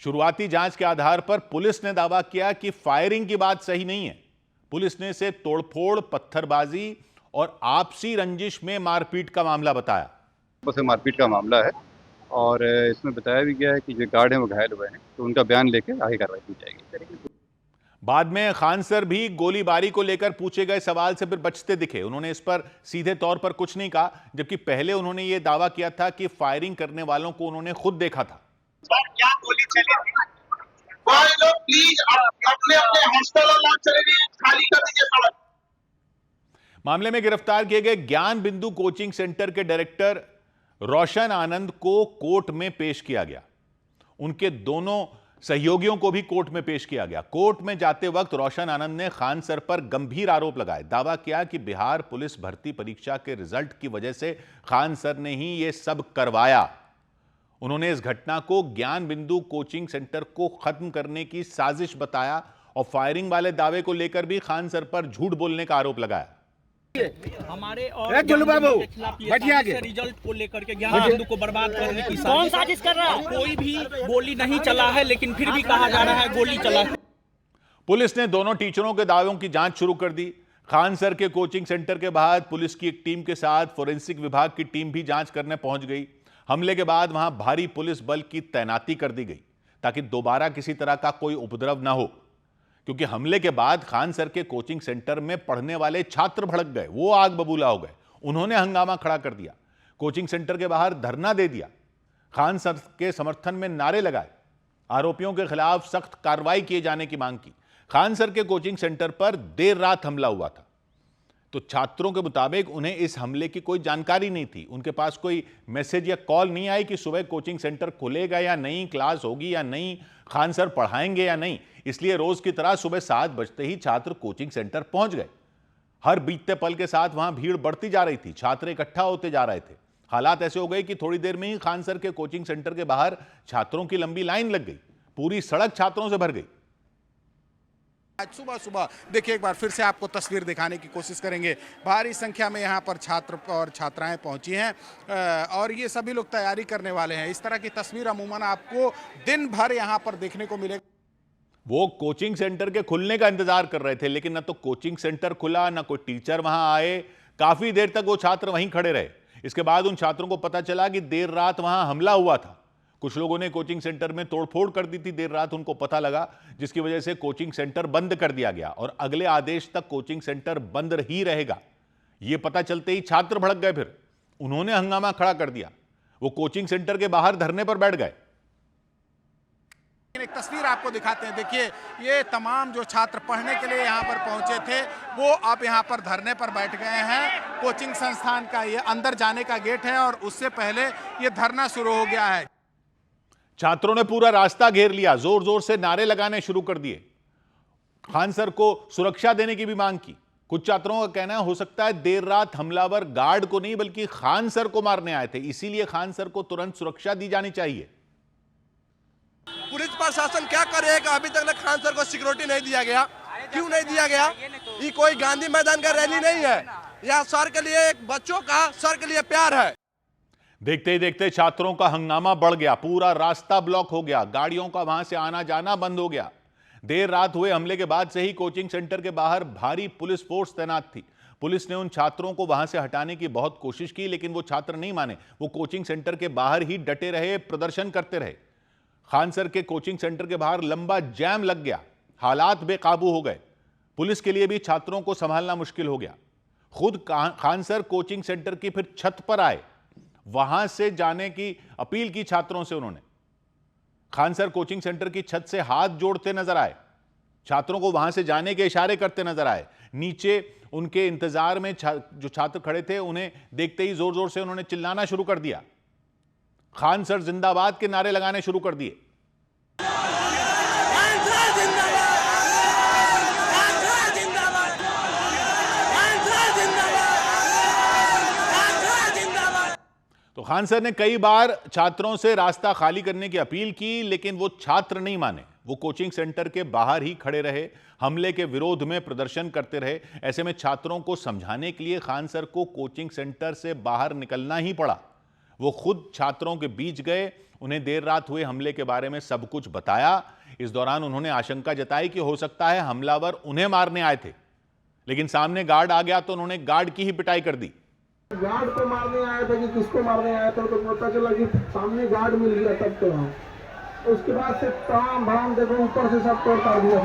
शुरुआती जांच के आधार पर पुलिस ने दावा किया कि फायरिंग की बात सही नहीं है। पुलिस ने इसे तोड़फोड़, पत्थरबाजी और आपसी रंजिश में मारपीट का मामला बताया। मारपीट का मामला है और इसमें बताया भी गया है कि जो गार्ड हैं वो घायल हुए हैं, तो उनका बयान लेकर आगे कार्रवाई की जाएगी। बाद में खान सर भी गोलीबारी को लेकर पूछे गए सवाल से फिर बचते दिखे। उन्होंने इस पर सीधे तौर पर कुछ नहीं कहा, जबकि पहले उन्होंने यह दावा किया था कि फायरिंग करने वालों को उन्होंने खुद देखा था। क्या गोली चली थी? लोग प्लीज अपने हॉस्टल खाली कर दीजिए सड़क। मामले में गिरफ्तार किए गए ज्ञान बिंदु कोचिंग सेंटर के डायरेक्टर रोशन आनंद को कोर्ट में पेश किया गया। उनके दोनों सहयोगियों को भी कोर्ट में पेश किया गया। कोर्ट में जाते वक्त रोशन आनंद ने खान सर पर गंभीर आरोप लगाए। दावा किया कि बिहार पुलिस भर्ती परीक्षा के रिजल्ट की वजह से खान सर ने ही यह सब करवाया। उन्होंने इस घटना को ज्ञान बिंदु कोचिंग सेंटर को खत्म करने की साजिश बताया और फायरिंग वाले दावे को लेकर भी खान सर पर झूठ बोलने का आरोप लगाया। हमारे और रिजल्ट को लेकर के ज्ञान बिंदु को बर्बाद करने की कौन साजिश कर रहा है? कोई भी गोली नहीं चला है, लेकिन फिर भी कहा जा रहा है गोली चला है। पुलिस ने दोनों टीचरों के दावों की जांच शुरू कर दी। खान सर के कोचिंग सेंटर के बाद पुलिस की एक टीम के साथ फोरेंसिक विभाग की टीम भी जांच करने पहुंच गई। हमले के बाद वहां भारी पुलिस बल की तैनाती कर दी गई ताकि दोबारा किसी तरह का कोई उपद्रव ना हो, क्योंकि हमले के बाद खान सर के कोचिंग सेंटर में पढ़ने वाले छात्र भड़क गए, वो आग बबूला हो गए। उन्होंने हंगामा खड़ा कर दिया, कोचिंग सेंटर के बाहर धरना दे दिया, खान सर के समर्थन में नारे लगाए, आरोपियों के खिलाफ सख्त कार्रवाई किए जाने की मांग की। खान सर के कोचिंग सेंटर पर देर रात हमला हुआ था, तो छात्रों के मुताबिक उन्हें इस हमले की कोई जानकारी नहीं थी। उनके पास कोई मैसेज या कॉल नहीं आई कि सुबह कोचिंग सेंटर खुलेगा या नहीं, क्लास होगी या नहीं, खान सर पढ़ाएंगे या नहीं। इसलिए रोज की तरह सुबह 7 बजते ही छात्र कोचिंग सेंटर पहुंच गए। हर बीतते पल के साथ वहां भीड़ बढ़ती जा रही थी, छात्र इकट्ठा होते जा रहे थे। हालात ऐसे हो गए कि थोड़ी देर में ही खान सर के कोचिंग सेंटर के बाहर छात्रों की लंबी लाइन लग गई, पूरी सड़क छात्रों से भर गई। आज सुबह सुबह देखिए, एक बार फिर से आपको तस्वीर दिखाने की कोशिश करेंगे। भारी संख्या में यहाँ पर छात्र और छात्राएं पहुंची हैं और ये सभी लोग तैयारी करने वाले हैं। इस तरह की तस्वीर अमूमन आपको दिन भर यहाँ पर देखने को मिलेगा। वो कोचिंग सेंटर के खुलने का इंतजार कर रहे थे, लेकिन ना तो कोचिंग सेंटर खुला, ना कोई टीचर वहां आए। काफी देर तक वो छात्र वहीं खड़े रहे। इसके बाद उन छात्रों को पता चला कि देर रात वहां हमला हुआ था। कुछ लोगों ने कोचिंग सेंटर में तोड़फोड़ कर दी थी देर रात, उनको पता लगा, जिसकी वजह से कोचिंग सेंटर बंद कर दिया गया और अगले आदेश तक कोचिंग सेंटर बंद ही रहेगा। यह पता चलते ही छात्र भड़क गए, फिर उन्होंने हंगामा खड़ा कर दिया। वो कोचिंग सेंटर के बाहर धरने पर बैठ गए। एक तस्वीर आपको दिखाते हैं। देखिए, ये तमाम जो छात्र पढ़ने के लिए यहाँ पर पहुंचे थे, वो अब यहाँ पर धरने पर बैठ गए हैं। कोचिंग संस्थान का ये अंदर जाने का गेट है और उससे पहले ये धरना शुरू हो गया है। छात्रों ने पूरा रास्ता घेर लिया, जोर जोर से नारे लगाने शुरू कर दिए, खान सर को सुरक्षा देने की भी मांग की। कुछ छात्रों का कहना है, हो सकता है देर रात हमलावर गार्ड को नहीं बल्कि खान सर को मारने आए थे, इसीलिए खान सर को तुरंत सुरक्षा दी जानी चाहिए। पुलिस प्रशासन क्या करेगा? अभी तक खान सर को सिक्योरिटी नहीं दिया गया। क्यों नहीं दिया गया? ये कोई गांधी मैदान का रैली नहीं है, यह सर के लिए, एक बच्चों का सर के लिए प्यार है। देखते ही देखते छात्रों का हंगामा बढ़ गया, पूरा रास्ता ब्लॉक हो गया, गाड़ियों का वहां से आना जाना बंद हो गया। देर रात हुए हमले के बाद से ही कोचिंग सेंटर के बाहर भारी पुलिस फोर्स तैनात थी। पुलिस ने उन छात्रों को वहां से हटाने की बहुत कोशिश की, लेकिन वो छात्र नहीं माने। वो कोचिंग सेंटर के बाहर ही डटे रहे, प्रदर्शन करते रहे। खान सर के कोचिंग सेंटर के बाहर लंबा जैम लग गया, हालात बेकाबू हो गए। पुलिस के लिए भी छात्रों को संभालना मुश्किल हो गया। खुद खान सर कोचिंग सेंटर की फिर छत पर आए, वहां से जाने की अपील की छात्रों से। उन्होंने खान सर कोचिंग सेंटर की छत से हाथ जोड़ते नजर आए, छात्रों को वहां से जाने के इशारे करते नजर आए। नीचे उनके इंतजार में जो छात्र खड़े थे, उन्हें देखते ही जोर जोर से उन्होंने चिल्लाना शुरू कर दिया, खान सर जिंदाबाद के नारे लगाने शुरू कर दिए। तो खान सर ने कई बार छात्रों से रास्ता खाली करने की अपील की, लेकिन वो छात्र नहीं माने। वो कोचिंग सेंटर के बाहर ही खड़े रहे, हमले के विरोध में प्रदर्शन करते रहे। ऐसे में छात्रों को समझाने के लिए खान सर को कोचिंग सेंटर से बाहर निकलना ही पड़ा। वो खुद छात्रों के बीच गए, उन्हें देर रात हुए हमले के बारे में सब कुछ बताया। इस दौरान उन्होंने आशंका जताई कि हो सकता है हमलावर उन्हें मारने आए थे, लेकिन सामने गार्ड आ गया तो उन्होंने गार्ड की ही पिटाई कर दी। गार्ड को मारने आया था कि किसको मारने आया था, तो पता चला कि सामने गार्ड मिल गया तब तो वहाँ। उसके बाद से तमाम भड़ाम देखो, ऊपर से सब तोड़ दिया।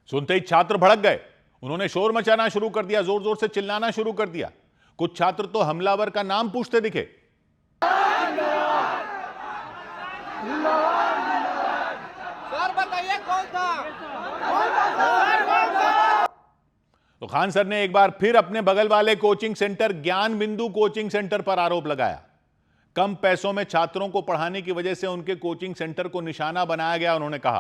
सुनते ही छात्र भड़क गए, उन्होंने शोर मचाना शुरू कर दिया, जोर जोर से चिल्लाना शुरू कर दिया। कुछ छात्र तो हमलावर का नाम पूछते दिखे। सर बताइए कौन था? तो खान सर ने एक बार फिर अपने बगल वाले कोचिंग सेंटर ज्ञान बिंदु कोचिंग सेंटर पर आरोप लगाया। कम पैसों में छात्रों को पढ़ाने की वजह से उनके कोचिंग सेंटर को निशाना बनाया गया। उन्होंने कहा,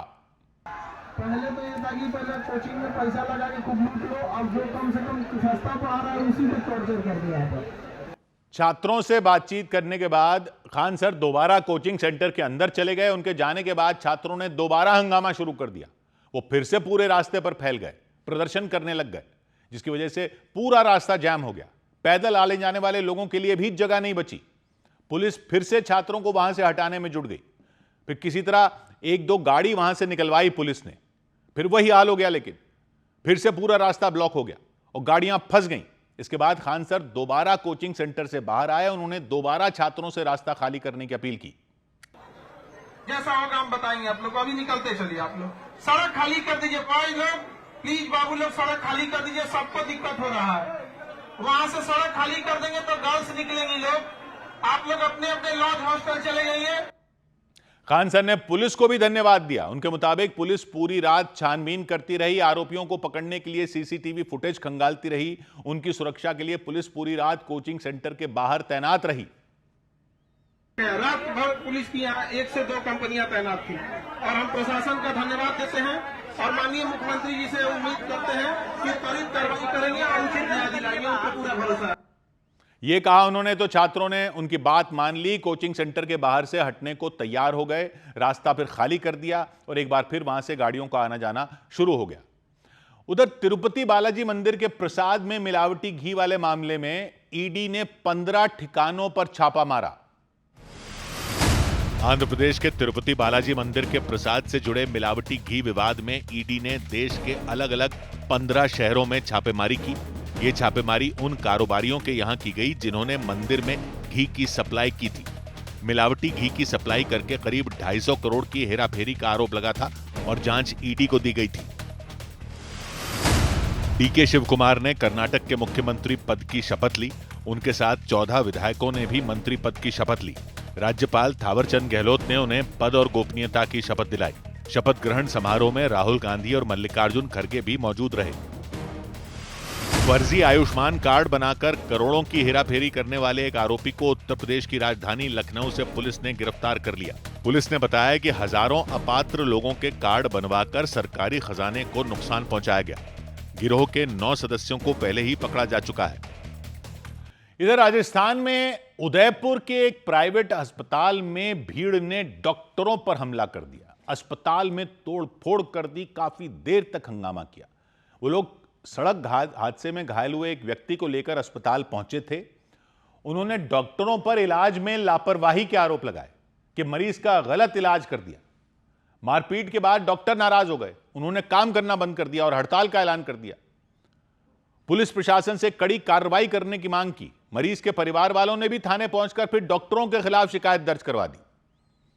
पहले तो ये था कि पहले कोचिंग में पैसा लगा के खूब लूट लो, अब जो कम से कम सस्ता पढ़ा रहा है उसी को टॉर्चर कर दिया है। छात्रों से बातचीत करने के बाद खान सर दोबारा कोचिंग सेंटर के अंदर चले गए। उनके जाने के बाद छात्रों ने दोबारा हंगामा शुरू कर दिया। वो फिर से पूरे रास्ते पर फैल गए, प्रदर्शन करने लग गए, जिसकी वजह से पूरा रास्ता जाम हो गया। पैदल आने जाने वाले लोगों के लिए भी जगह नहीं बची। पुलिस फिर से छात्रों को वहां से हटाने में जुट गई। फिर किसी तरह एक दो गाड़ी वहां से निकलवाई पुलिस ने, फिर वही हाल हो गया, लेकिन फिर से पूरा रास्ता ब्लॉक हो गया और गाड़ियां फंस गईं। इसके बाद खान सर दोबारा कोचिंग सेंटर से बाहर आए। उन्होंने दोबारा छात्रों से रास्ता खाली करने की अपील की। जैसा होगा हम बताएंगे आप लोग को, अभी निकलते चलिए। आप लोग सड़क खाली कर दीजिए, बॉयज लोग प्लीज, बाबू लोग सड़क खाली कर दीजिए, सबको दिक्कत हो रहा है। वहां से सड़क खाली कर देंगे तो गर्ल्स निकलेंगी लोग, आप लोग अपने अपने लॉज हॉस्टल चले जाइए। खान सर ने पुलिस को भी धन्यवाद दिया। उनके मुताबिक पुलिस पूरी रात छानबीन करती रही, आरोपियों को पकड़ने के लिए सीसीटीवी फुटेज खंगालती रही। उनकी सुरक्षा के लिए पुलिस पूरी रात कोचिंग सेंटर के बाहर तैनात रही। रात भर पुलिस की यहाँ 1 से 2 कंपनियां तैनात थी और हम प्रशासन का धन्यवाद देते हैं और माननीय मुख्यमंत्री जी से उम्मीद करते हैं कि त्वरित कार्रवाई करेंगे और उचित न्याय दिलाएंगे, उनको पूरा भरोसा है। ये कहा उन्होंने तो छात्रों ने उनकी बात मान ली, कोचिंग सेंटर के बाहर से हटने को तैयार हो गए। रास्ता फिर खाली कर दिया और एक बार फिर वहां से गाड़ियों का आना जाना शुरू हो गया। उधर तिरुपति बालाजी मंदिर के प्रसाद में मिलावटी घी वाले मामले में ईडी ने 15 ठिकानों पर छापा मारा। आंध्र प्रदेश के तिरुपति बालाजी मंदिर के प्रसाद से जुड़े मिलावटी घी विवाद में ईडी ने देश के अलग अलग 15 शहरों में छापेमारी की। ये छापेमारी उन कारोबारियों के यहां की गई जिन्होंने मंदिर में घी की सप्लाई की थी। मिलावटी घी की सप्लाई करके करीब 250 करोड़ की हेराफेरी का आरोप लगा था और जांच ईडी को दी गई थी। डीके शिव कुमार ने कर्नाटक के मुख्यमंत्री पद की शपथ ली। उनके साथ 14 विधायकों ने भी मंत्री पद की शपथ ली। राज्यपाल थावरचंद गहलोत ने उन्हें पद और गोपनीयता की शपथ दिलाई। शपथ ग्रहण समारोह में राहुल गांधी और मल्लिकार्जुन खड़गे भी मौजूद रहे। फर्जी आयुष्मान कार्ड बनाकर करोड़ों की हेराफेरी करने वाले एक आरोपी को उत्तर प्रदेश की राजधानी लखनऊ से पुलिस ने गिरफ्तार कर लिया। पुलिस ने बताया कि हजारों अपात्र लोगों के कार्ड बनवाकर सरकारी खजाने को नुकसान पहुंचाया गया। गिरोह के 9 सदस्यों को पहले ही पकड़ा जा चुका है। इधर राजस्थान में उदयपुर के एक प्राइवेट अस्पताल में भीड़ ने डॉक्टरों पर हमला कर दिया। अस्पताल में तोड़फोड़ कर दी, काफी देर तक हंगामा किया। वो लोग सड़क हादसे में घायल हुए एक व्यक्ति को लेकर अस्पताल पहुंचे थे। उन्होंने डॉक्टरों पर इलाज में लापरवाही के आरोप लगाए कि मरीज का गलत इलाज कर दिया। मारपीट के बाद डॉक्टर नाराज हो गए। उन्होंने काम करना बंद कर दिया और हड़ताल का ऐलान कर दिया। पुलिस प्रशासन से कड़ी कार्रवाई करने की मांग की। मरीज के परिवार वालों ने भी थाने पहुंचकर फिर डॉक्टरों के खिलाफ शिकायत दर्ज करवा दी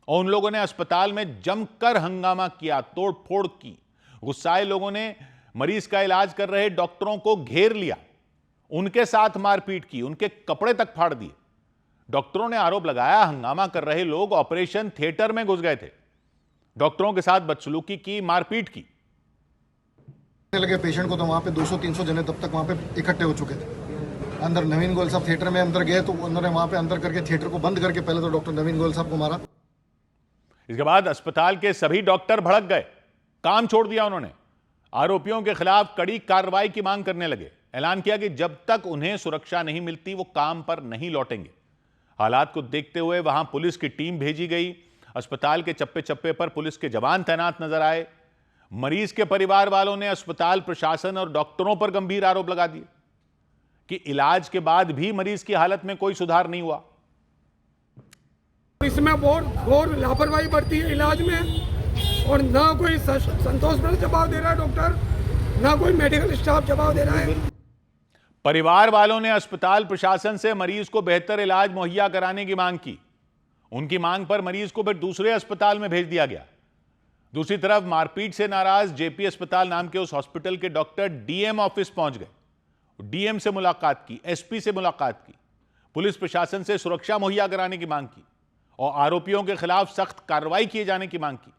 और उन लोगों ने अस्पताल में जमकर हंगामा किया, तोड़फोड़ की। गुस्साए लोगों ने मरीज का इलाज कर रहे डॉक्टरों को घेर लिया, उनके साथ मारपीट की, उनके कपड़े तक फाड़ दिए। डॉक्टरों ने आरोप लगाया हंगामा कर रहे लोग ऑपरेशन थिएटर में घुस गए थे, डॉक्टरों के साथ बदसलूकी की, मारपीट की। लगे पेशेंट को तो वहां पे 200-300 जने तब तक वहां पे इकट्ठे हो चुके थे। अंदर नवीन गोयल साहब थिएटर में अंदर गए तो उन्होंने वहां पे अंदर करके थिएटर को बंद करके पहले तो डॉक्टर नवीन गोयल साहब को मारा। इसके बाद अस्पताल के सभी डॉक्टर भड़क गए, काम छोड़ दिया उन्होंने। आरोपियों के खिलाफ कड़ी कार्रवाई की मांग करने लगे। ऐलान किया कि जब तक उन्हें सुरक्षा नहीं मिलती वो काम पर नहीं लौटेंगे। हालात को देखते हुए वहां पुलिस की टीम भेजी गई। अस्पताल के चप्पे चप्पे पर पुलिस के जवान तैनात नजर आए। मरीज के परिवार वालों ने अस्पताल प्रशासन और डॉक्टरों पर गंभीर आरोप लगा दिए कि इलाज के बाद भी मरीज की हालत में कोई सुधार नहीं हुआ। इसमें बहुत घोर लापरवाही बढ़ती है इलाज में और ना कोई संतोषजनक जवाब दे रहा है डॉक्टर, ना कोई मेडिकल स्टाफ जवाब दे रहा है। परिवार वालों ने अस्पताल प्रशासन से मरीज को बेहतर इलाज मुहैया कराने की मांग की। उनकी मांग पर मरीज को फिर दूसरे अस्पताल में भेज दिया गया। दूसरी तरफ मारपीट से नाराज जेपी अस्पताल नाम के उस हॉस्पिटल के डॉक्टर डीएम ऑफिस पहुंच गए। डीएम से मुलाकात की, एसपी से मुलाकात की, पुलिस प्रशासन से सुरक्षा मुहैया कराने की मांग की और आरोपियों के खिलाफ सख्त कार्रवाई किए जाने की मांग की।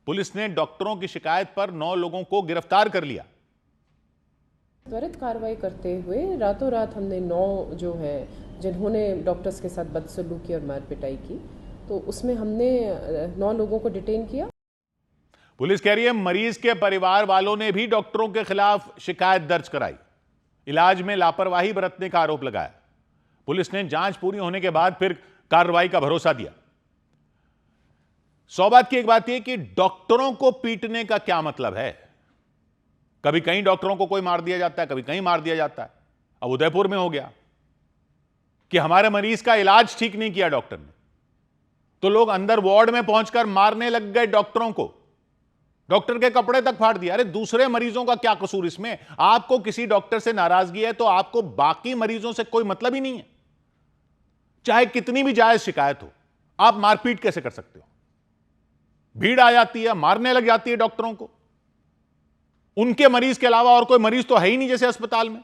पुलिस ने डॉक्टरों की शिकायत पर 9 लोगों को गिरफ्तार कर लिया। त्वरित कार्रवाई करते हुए रातों रात हमने 9 जो है जिन्होंने डॉक्टर्स के साथ बदसलूकी और मारपिटाई की, तो उसमें हमने 9 लोगों को डिटेन किया। पुलिस कह रही है मरीज के परिवार वालों ने भी डॉक्टरों के खिलाफ शिकायत दर्ज कराई, इलाज में लापरवाही बरतने का आरोप लगाया। पुलिस ने जांच पूरी होने के बाद फिर कार्रवाई का भरोसा दिया। 100 बात की एक बात यह कि डॉक्टरों को पीटने का क्या मतलब है। कभी कहीं डॉक्टरों को कोई मार दिया जाता है, कभी कहीं मार दिया जाता है। अब उदयपुर में हो गया कि हमारे मरीज का इलाज ठीक नहीं किया डॉक्टर ने, तो लोग अंदर वार्ड में पहुंचकर मारने लग गए डॉक्टरों को, डॉक्टर के कपड़े तक फाड़ दिया। अरे दूसरे मरीजों का क्या कसूर इसमें? आपको किसी डॉक्टर से नाराजगी है तो आपको बाकी मरीजों से कोई मतलब ही नहीं है, चाहे कितनी भी जायज शिकायत हो। आप मारपीट कैसे कर सकते हो? भीड़ आ जाती है, मारने लग जाती है डॉक्टरों को, उनके मरीज के अलावा और कोई मरीज तो है ही नहीं जैसे अस्पताल में,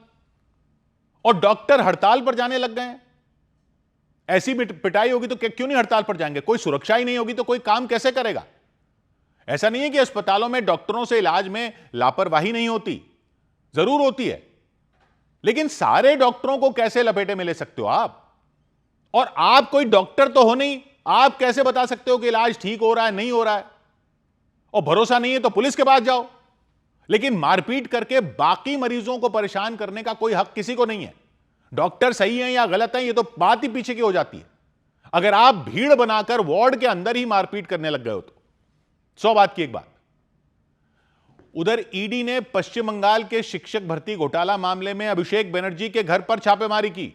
और डॉक्टर हड़ताल पर जाने लग गए हैं। ऐसी पिटाई होगी तो क्यों नहीं हड़ताल पर जाएंगे? कोई सुरक्षा ही नहीं होगी तो कोई काम कैसे करेगा? ऐसा नहीं है कि अस्पतालों में डॉक्टरों से इलाज में लापरवाही नहीं होती, जरूर होती है, लेकिन सारे डॉक्टरों को कैसे लपेटे में ले सकते हो आप? और आप कोई डॉक्टर तो हो नहीं, आप कैसे बता सकते हो कि इलाज ठीक हो रहा है, नहीं हो रहा है? और भरोसा नहीं है तो पुलिस के पास जाओ, लेकिन मारपीट करके बाकी मरीजों को परेशान करने का कोई हक किसी को नहीं है। डॉक्टर सही है या गलत है, ये तो बात ही पीछे की हो जाती है। अगर आप भीड़ बनाकर वार्ड के अंदर ही मारपीट करने लग गए हो तो 100 बात की एक बात। उधर ईडी ने पश्चिम बंगाल के शिक्षक भर्ती घोटाला मामले में अभिषेक बनर्जी के घर पर छापेमारी की।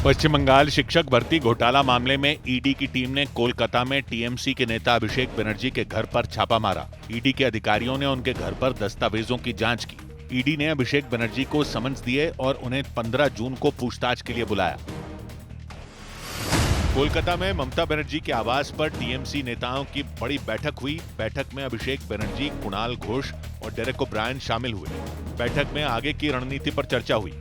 पश्चिम बंगाल शिक्षक भर्ती घोटाला मामले में ईडी की टीम ने कोलकाता में टीएमसी के नेता अभिषेक बनर्जी के घर पर छापा मारा। ईडी के अधिकारियों ने उनके घर पर दस्तावेजों की जांच की। ईडी ने अभिषेक बनर्जी को समन्स दिए और उन्हें 15 जून को पूछताछ के लिए बुलाया। कोलकाता में ममता बनर्जी के आवास पर टीएमसी नेताओं की बड़ी बैठक हुई। बैठक में अभिषेक बनर्जी, कुणाल घोष और डेरेक ओब्रायन शामिल हुए। बैठक में आगे की रणनीति पर चर्चा हुई।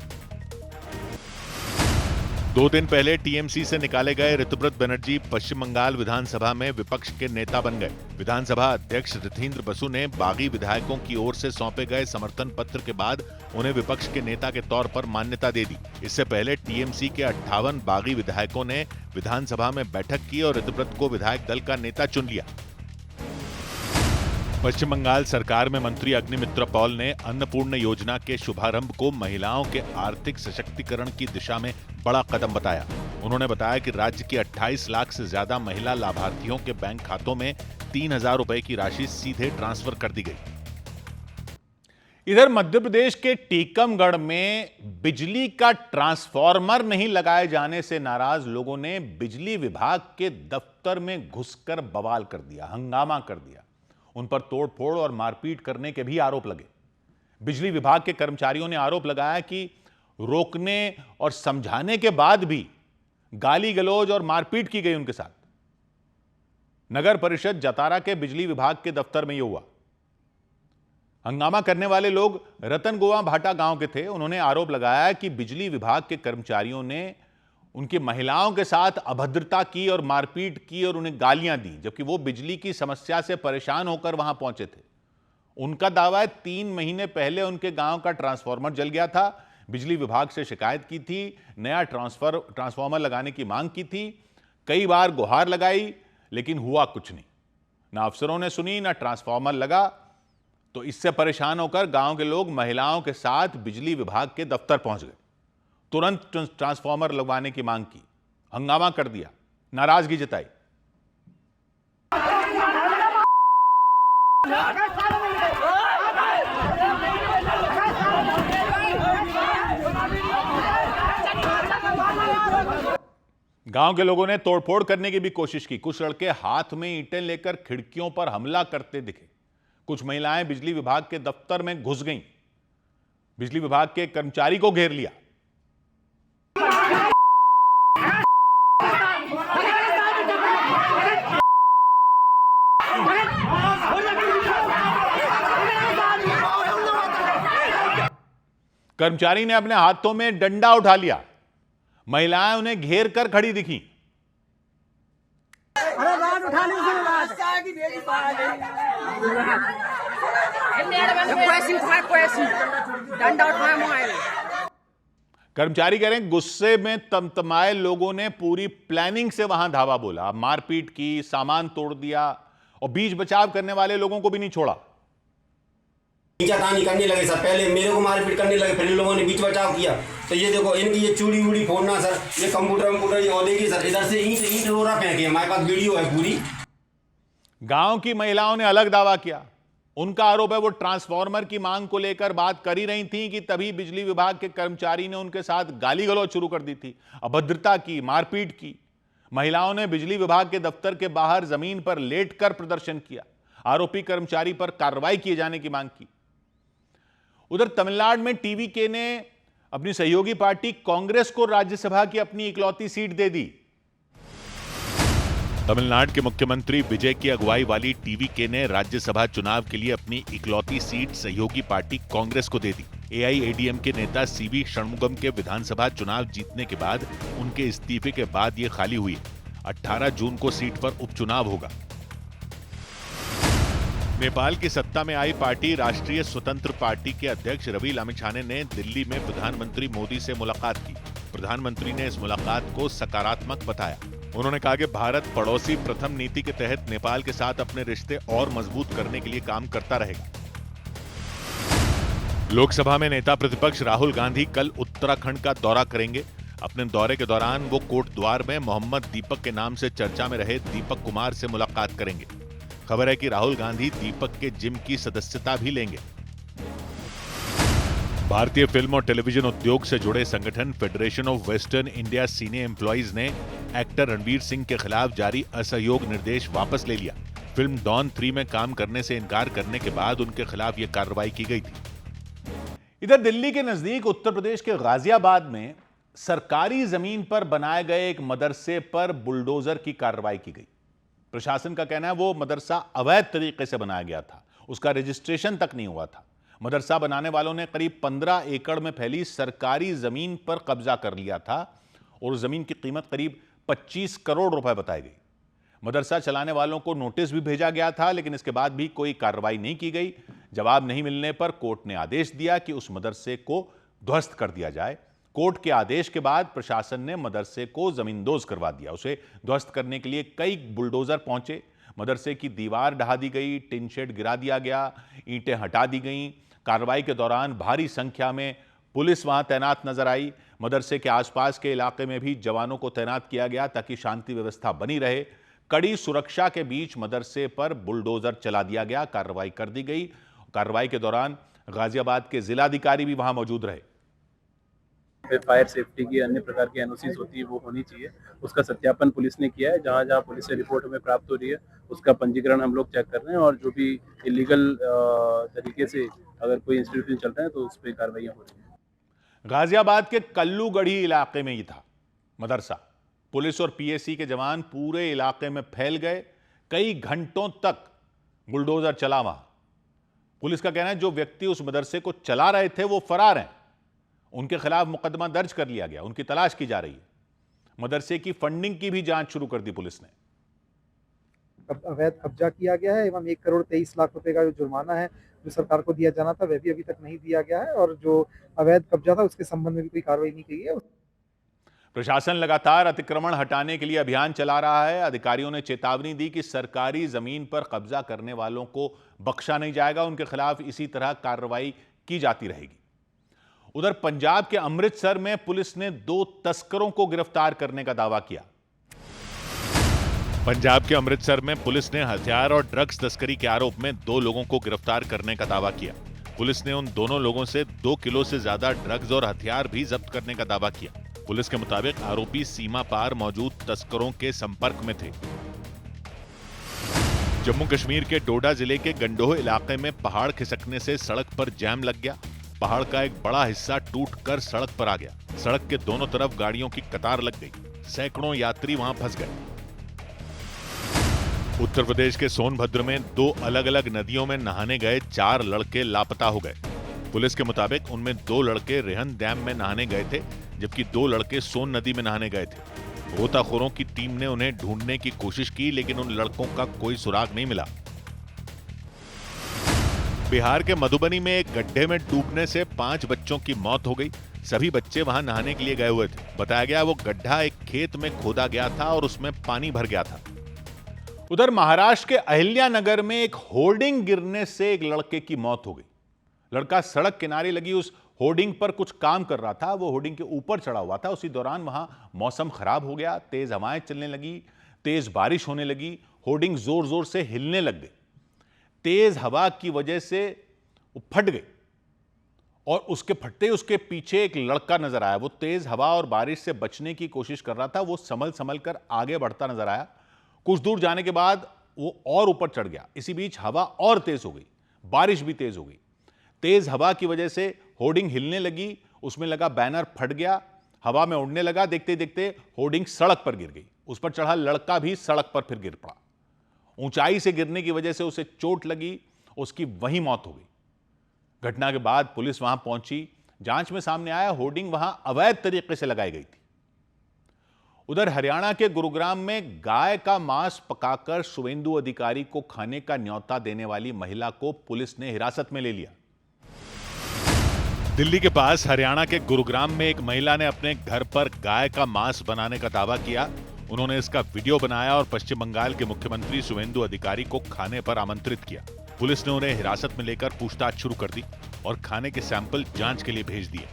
2 दिन पहले टीएमसी से निकाले गए ऋतुव्रत बनर्जी पश्चिम बंगाल विधानसभा में विपक्ष के नेता बन गए। विधानसभा अध्यक्ष ऋथींद्र बसु ने बागी विधायकों की ओर से सौंपे गए समर्थन पत्र के बाद उन्हें विपक्ष के नेता के तौर पर मान्यता दे दी। इससे पहले टीएमसी के 58 बागी विधायकों ने विधानसभा में बैठक की और ऋतुव्रत को विधायक दल का नेता चुन लिया। पश्चिम बंगाल सरकार में मंत्री अग्निमित्र पॉल ने अन्नपूर्ण योजना के शुभारंभ को महिलाओं के आर्थिक सशक्तिकरण की दिशा में बड़ा कदम बताया। उन्होंने बताया कि राज्य की 28 लाख से ज्यादा महिला लाभार्थियों के बैंक खातों में 3,000 रुपए की राशि सीधे ट्रांसफर कर दी गई। इधर मध्य प्रदेश के टीकमगढ़ में बिजली का ट्रांसफार्मर नहीं लगाए जाने से नाराज लोगों ने बिजली विभाग के दफ्तर में घुसकर बवाल कर दिया, हंगामा कर दिया। उन पर तोड़फोड़ और मारपीट करने के भी आरोप लगे। बिजली विभाग के कर्मचारियों ने आरोप लगाया कि रोकने और समझाने के बाद भी गाली गलौज और मारपीट की गई उनके साथ। नगर परिषद जतारा के बिजली विभाग के दफ्तर में यह हुआ। हंगामा करने वाले लोग रतन गोवा भाटा गांव के थे। उन्होंने आरोप लगाया कि बिजली विभाग के कर्मचारियों ने उनकी महिलाओं के साथ अभद्रता की और मारपीट की और उन्हें गालियां दी, जबकि वो बिजली की समस्या से परेशान होकर वहां पहुंचे थे। उनका दावा है 3 महीने पहले उनके गांव का ट्रांसफार्मर जल गया था। बिजली विभाग से शिकायत की थी, नया ट्रांसफार्मर लगाने की मांग की थी, कई बार गुहार लगाई, लेकिन हुआ कुछ नहीं। ना अफसरों ने सुनी, ना ट्रांसफार्मर लगा। तो इससे परेशान होकर गांव के लोग महिलाओं के साथ बिजली विभाग के दफ्तर पहुंच गए। तुरंत ट्रांसफार्मर लगवाने की मांग की, हंगामा कर दिया, नाराजगी जताई। गांव के लोगों ने तोड़फोड़ करने की भी कोशिश की। कुछ लड़के हाथ में ईंटें लेकर खिड़कियों पर हमला करते दिखे। कुछ महिलाएं बिजली विभाग के दफ्तर में घुस गईं। बिजली विभाग के कर्मचारी को घेर लिया। कर्मचारी ने अपने हाथों में डंडा उठा लिया। महिलाएं उन्हें घेर कर खड़ी दिखी। कर्मचारी कह रहे हैं गुस्से में तमतमाए लोगों ने पूरी प्लानिंग से वहां धावा बोला, मारपीट की, सामान तोड़ दिया और बीच बचाव करने वाले लोगों को भी नहीं छोड़ा। तानी करने लगे सर, पहले मेरे को मारपीट करने लगे, फिर इन लोगों ने बीच बचाव किया। तो ये देखो इनकी ये चूड़ी वूड़ी फोड़ना सर, ये कंप्यूटर ये और देखिए सर, इधर से ईंट रोरा फेंके, हमारे पास वीडियो है पूरी। गांव की महिलाओं ने अलग दावा किया। उनका आरोप है वो ट्रांसफार्मर की मांग को लेकर बात कर ही रही थी कि तभी बिजली विभाग के कर्मचारी ने उनके साथ गाली गलौज शुरू कर दी थी, अभद्रता की, मारपीट की। महिलाओं ने बिजली विभाग के दफ्तर के बाहर जमीन पर लेटकर प्रदर्शन किया, आरोपी कर्मचारी पर कार्रवाई किए जाने की मांग की। उधर तमिलनाडु में टीवीके ने अपनी सहयोगी पार्टी कांग्रेस को राज्यसभा की अपनी इकलौती सीट दे दी। तमिलनाडु के मुख्यमंत्री विजय की अगुवाई वाली टीवीके ने राज्यसभा चुनाव के लिए अपनी इकलौती सीट सहयोगी पार्टी कांग्रेस को दे दी। एआईएडीएमके नेता सीवी षणमुगम के विधानसभा चुनाव जीतने के बाद उनके इस्तीफे के बाद यह खाली हुई। 18 जून को सीट पर उपचुनाव होगा। नेपाल की सत्ता में आई पार्टी राष्ट्रीय स्वतंत्र पार्टी के अध्यक्ष रवि लामिछाने ने दिल्ली में प्रधानमंत्री मोदी से मुलाकात की। प्रधानमंत्री ने इस मुलाकात को सकारात्मक बताया। उन्होंने कहा कि भारत पड़ोसी प्रथम नीति के तहत नेपाल के साथ अपने रिश्ते और मजबूत करने के लिए काम करता रहेगा। लोकसभा में नेता प्रतिपक्ष राहुल गांधी कल उत्तराखंड का दौरा करेंगे। अपने दौरे के दौरान वो कोटद्वार में मोहम्मद दीपक के नाम से चर्चा में रहे दीपक कुमार से मुलाकात करेंगे। खबर है कि राहुल गांधी दीपक के जिम की सदस्यता भी लेंगे। भारतीय फिल्म और टेलीविजन उद्योग से जुड़े संगठन federation of western India senior employees ने एक्टर रणवीर सिंह के खिलाफ जारी असहयोग निर्देश वापस ले लिया। फिल्म डॉन 3 में काम करने से इनकार करने के बाद उनके खिलाफ यह कार्रवाई की गई थी। इधर दिल्ली के नजदीक उत्तर प्रदेश के गाजियाबाद में सरकारी जमीन पर बनाए गए एक मदरसे पर बुलडोजर की कार्रवाई की गई। प्रशासन का कहना है वो मदरसा अवैध तरीके से बनाया गया था, उसका रजिस्ट्रेशन तक नहीं हुआ था। मदरसा बनाने वालों ने करीब 15 एकड़ में फैली सरकारी जमीन पर कब्जा कर लिया था और उस जमीन की कीमत करीब 25 करोड़ रुपए बताई गई। मदरसा चलाने वालों को नोटिस भी भेजा गया था, लेकिन इसके बाद भी कोई कार्रवाई नहीं की गई। जवाब नहीं मिलने पर कोर्ट ने आदेश दिया कि उस मदरसे को ध्वस्त कर दिया जाए। कोर्ट के आदेश के बाद प्रशासन ने मदरसे को जमींदोज करवा दिया। उसे ध्वस्त करने के लिए कई बुलडोजर पहुंचे। मदरसे की दीवार ढहा दी गई, टिन शेड गिरा दिया गया, ईंटें हटा दी गईं। कार्रवाई के दौरान भारी संख्या में पुलिस वहां तैनात नजर आई। मदरसे के आसपास के इलाके में भी जवानों को तैनात किया गया ताकि शांति व्यवस्था बनी रहे। कड़ी सुरक्षा के बीच मदरसे पर बुलडोजर चला दिया गया, कार्रवाई कर दी गई। कार्रवाई के दौरान गाजियाबाद के जिलाधिकारी भी वहां मौजूद रहे। फायर सेफ्टी की अन्य प्रकार की एनओसीज होती है वो होनी चाहिए, उसका सत्यापन पुलिस ने किया है। जहां जहां पुलिस से रिपोर्ट हमें प्राप्त हो रही है उसका पंजीकरण हम लोग चेक कर रहे हैं और जो भी इलीगल तरीके से अगर कोई इंस्टीट्यूशन चल रहा है तो उस पर कार्रवाइयां हो रही हैं। गाजियाबाद के कल्लूगढ़ी इलाके में ही था मदरसा। पुलिस और पीएसी के जवान पूरे इलाके में फैल गए। कई घंटों तक बुलडोजर चला वहां। पुलिस का कहना है जो व्यक्ति उस मदरसे को चला रहे थे वो फरार हैं। उनके खिलाफ मुकदमा दर्ज कर लिया गया, उनकी तलाश की जा रही है। मदरसे की फंडिंग की भी जांच शुरू कर दी पुलिस ने। अवैध कब्जा किया गया है एवं 1 करोड़ 23 लाख रुपए का जो जुर्माना है जो सरकार को दिया जाना था वह भी अभी तक नहीं दिया गया है और जो अवैध कब्जा था उसके संबंध में भी कोई कार्रवाई नहीं की गई है। प्रशासन लगातार अतिक्रमण हटाने के लिए अभियान चला रहा है। अधिकारियों ने चेतावनी दी कि सरकारी जमीन पर कब्जा करने वालों को बख्शा नहीं जाएगा, उनके खिलाफ इसी तरह कार्रवाई की जाती रहेगी। उधर पंजाब के अमृतसर में पुलिस ने 2 तस्करों को गिरफ्तार करने का दावा किया। पंजाब के अमृतसर में पुलिस ने हथियार और ड्रग्स तस्करी के आरोप में 2 लोगों को गिरफ्तार करने का दावा किया। पुलिस ने उन दोनों लोगों से 2 किलो से ज्यादा ड्रग्स और हथियार भी जब्त करने का दावा किया। पुलिस के मुताबिक आरोपी सीमा पार मौजूद तस्करों के संपर्क में थे। जम्मू कश्मीर के डोडा जिले के गंडोह इलाके में पहाड़ खिसकने से सड़क पर जैम लग गया। पहाड़ का एक बड़ा हिस्सा टूटकर सड़क पर आ गया। सड़क के दोनों तरफ गाड़ियों की कतार लग गई। सैकड़ों यात्री वहां फंस गए। उत्तर प्रदेश के सोनभद्र में 2 अलग अलग नदियों में नहाने गए 4 लड़के लापता हो गए। पुलिस के मुताबिक उनमें 2 लड़के रेहन डैम में नहाने गए थे, जबकि 2 लड़के सोन नदी में नहाने गए थे। गोताखोरों की टीम ने उन्हें ढूंढने की कोशिश की, लेकिन उन लड़कों का कोई सुराग नहीं मिला। बिहार के मधुबनी में एक गड्ढे में डूबने से 5 बच्चों की मौत हो गई। सभी बच्चे वहां नहाने के लिए गए हुए थे। बताया गया वो गड्ढा एक खेत में खोदा गया था और उसमें पानी भर गया था। उधर महाराष्ट्र के अहिल्यानगर में एक होर्डिंग गिरने से एक लड़के की मौत हो गई। लड़का सड़क किनारे लगी उस होर्डिंग पर कुछ काम कर रहा था। वो होर्डिंग के ऊपर चढ़ा हुआ था। उसी दौरान वहां मौसम खराब हो गया, तेज हवाएं चलने लगी, तेज बारिश होने लगी, होर्डिंग जोर जोर से हिलने लग गई। तेज हवा की वजह से वो फट गई और उसके फटते ही उसके पीछे एक लड़का नजर आया। वो तेज हवा और बारिश से बचने की कोशिश कर रहा था। वो संभल संभल कर आगे बढ़ता नजर आया। कुछ दूर जाने के बाद वो और ऊपर चढ़ गया। इसी बीच हवा और तेज हो गई, बारिश भी तेज हो गई। तेज हवा की वजह से होर्डिंग हिलने लगी, उसमें लगा बैनर फट गया, हवा में उड़ने लगा। देखते देखते होर्डिंग सड़क पर गिर गई। उस पर चढ़ा लड़का भी सड़क पर फिर गिर पड़ा। ऊंचाई से गिरने की वजह से उसे चोट लगी, उसकी वहीं मौत हो गई। घटना के बाद पुलिस वहां पहुंची। जांच में सामने आया होर्डिंग वहां अवैध तरीके से लगाई गई थी। उधर हरियाणा के गुरुग्राम में गाय का मांस पकाकर शुभेंदु अधिकारी को खाने का न्योता देने वाली महिला को पुलिस ने हिरासत में ले लिया। दिल्ली के पास हरियाणा के गुरुग्राम में एक महिला ने अपने घर पर गाय का मांस बनाने का दावा किया। उन्होंने इसका वीडियो बनाया और पश्चिम बंगाल के मुख्यमंत्री शुभेंदु अधिकारी को खाने पर आमंत्रित किया। पुलिस ने उन्हें हिरासत में लेकर पूछताछ शुरू कर दी और खाने के सैंपल जांच के लिए भेज दिए।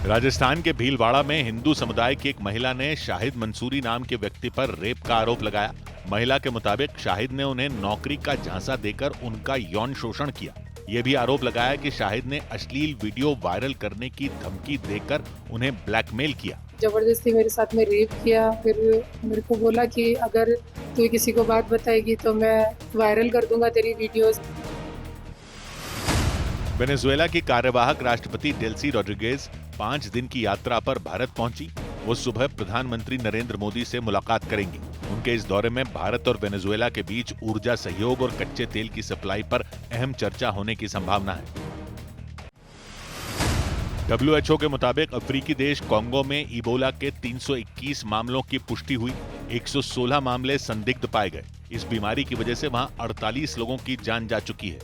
राजस्थान के भीलवाड़ा में हिंदू समुदाय की एक महिला ने शाहिद मंसूरी नाम के व्यक्ति पर रेप का आरोप लगाया। महिला के मुताबिक शाहिद ने उन्हें नौकरी का झांसा देकर उनका यौन शोषण किया। यह भी आरोप लगाया कि शाहिद ने अश्लील वीडियो वायरल करने की धमकी देकर उन्हें ब्लैकमेल किया। जबरदस्ती मेरे साथ में रेप किया, फिर मेरे को बोला कि अगर तू किसी को बात बताएगी तो मैं वायरल कर दूंगा तेरी वीडियोस। वेनेजुएला की कार्यवाहक राष्ट्रपति डेल्सी रोड्रिगेज 5 दिन की यात्रा पर भारत पहुंची। वो सुबह प्रधानमंत्री नरेंद्र मोदी से मुलाकात करेंगी। उनके इस दौरे में भारत और वेनेजुएला के बीच ऊर्जा सहयोग और कच्चे तेल की सप्लाई पर अहम चर्चा होने की संभावना है। WHO के मुताबिक अफ्रीकी देश कोंगो में इबोला के 321 मामलों की पुष्टि हुई। 116 मामले संदिग्ध पाए गए। इस बीमारी की वजह से वहां 48 लोगों की जान जा चुकी है।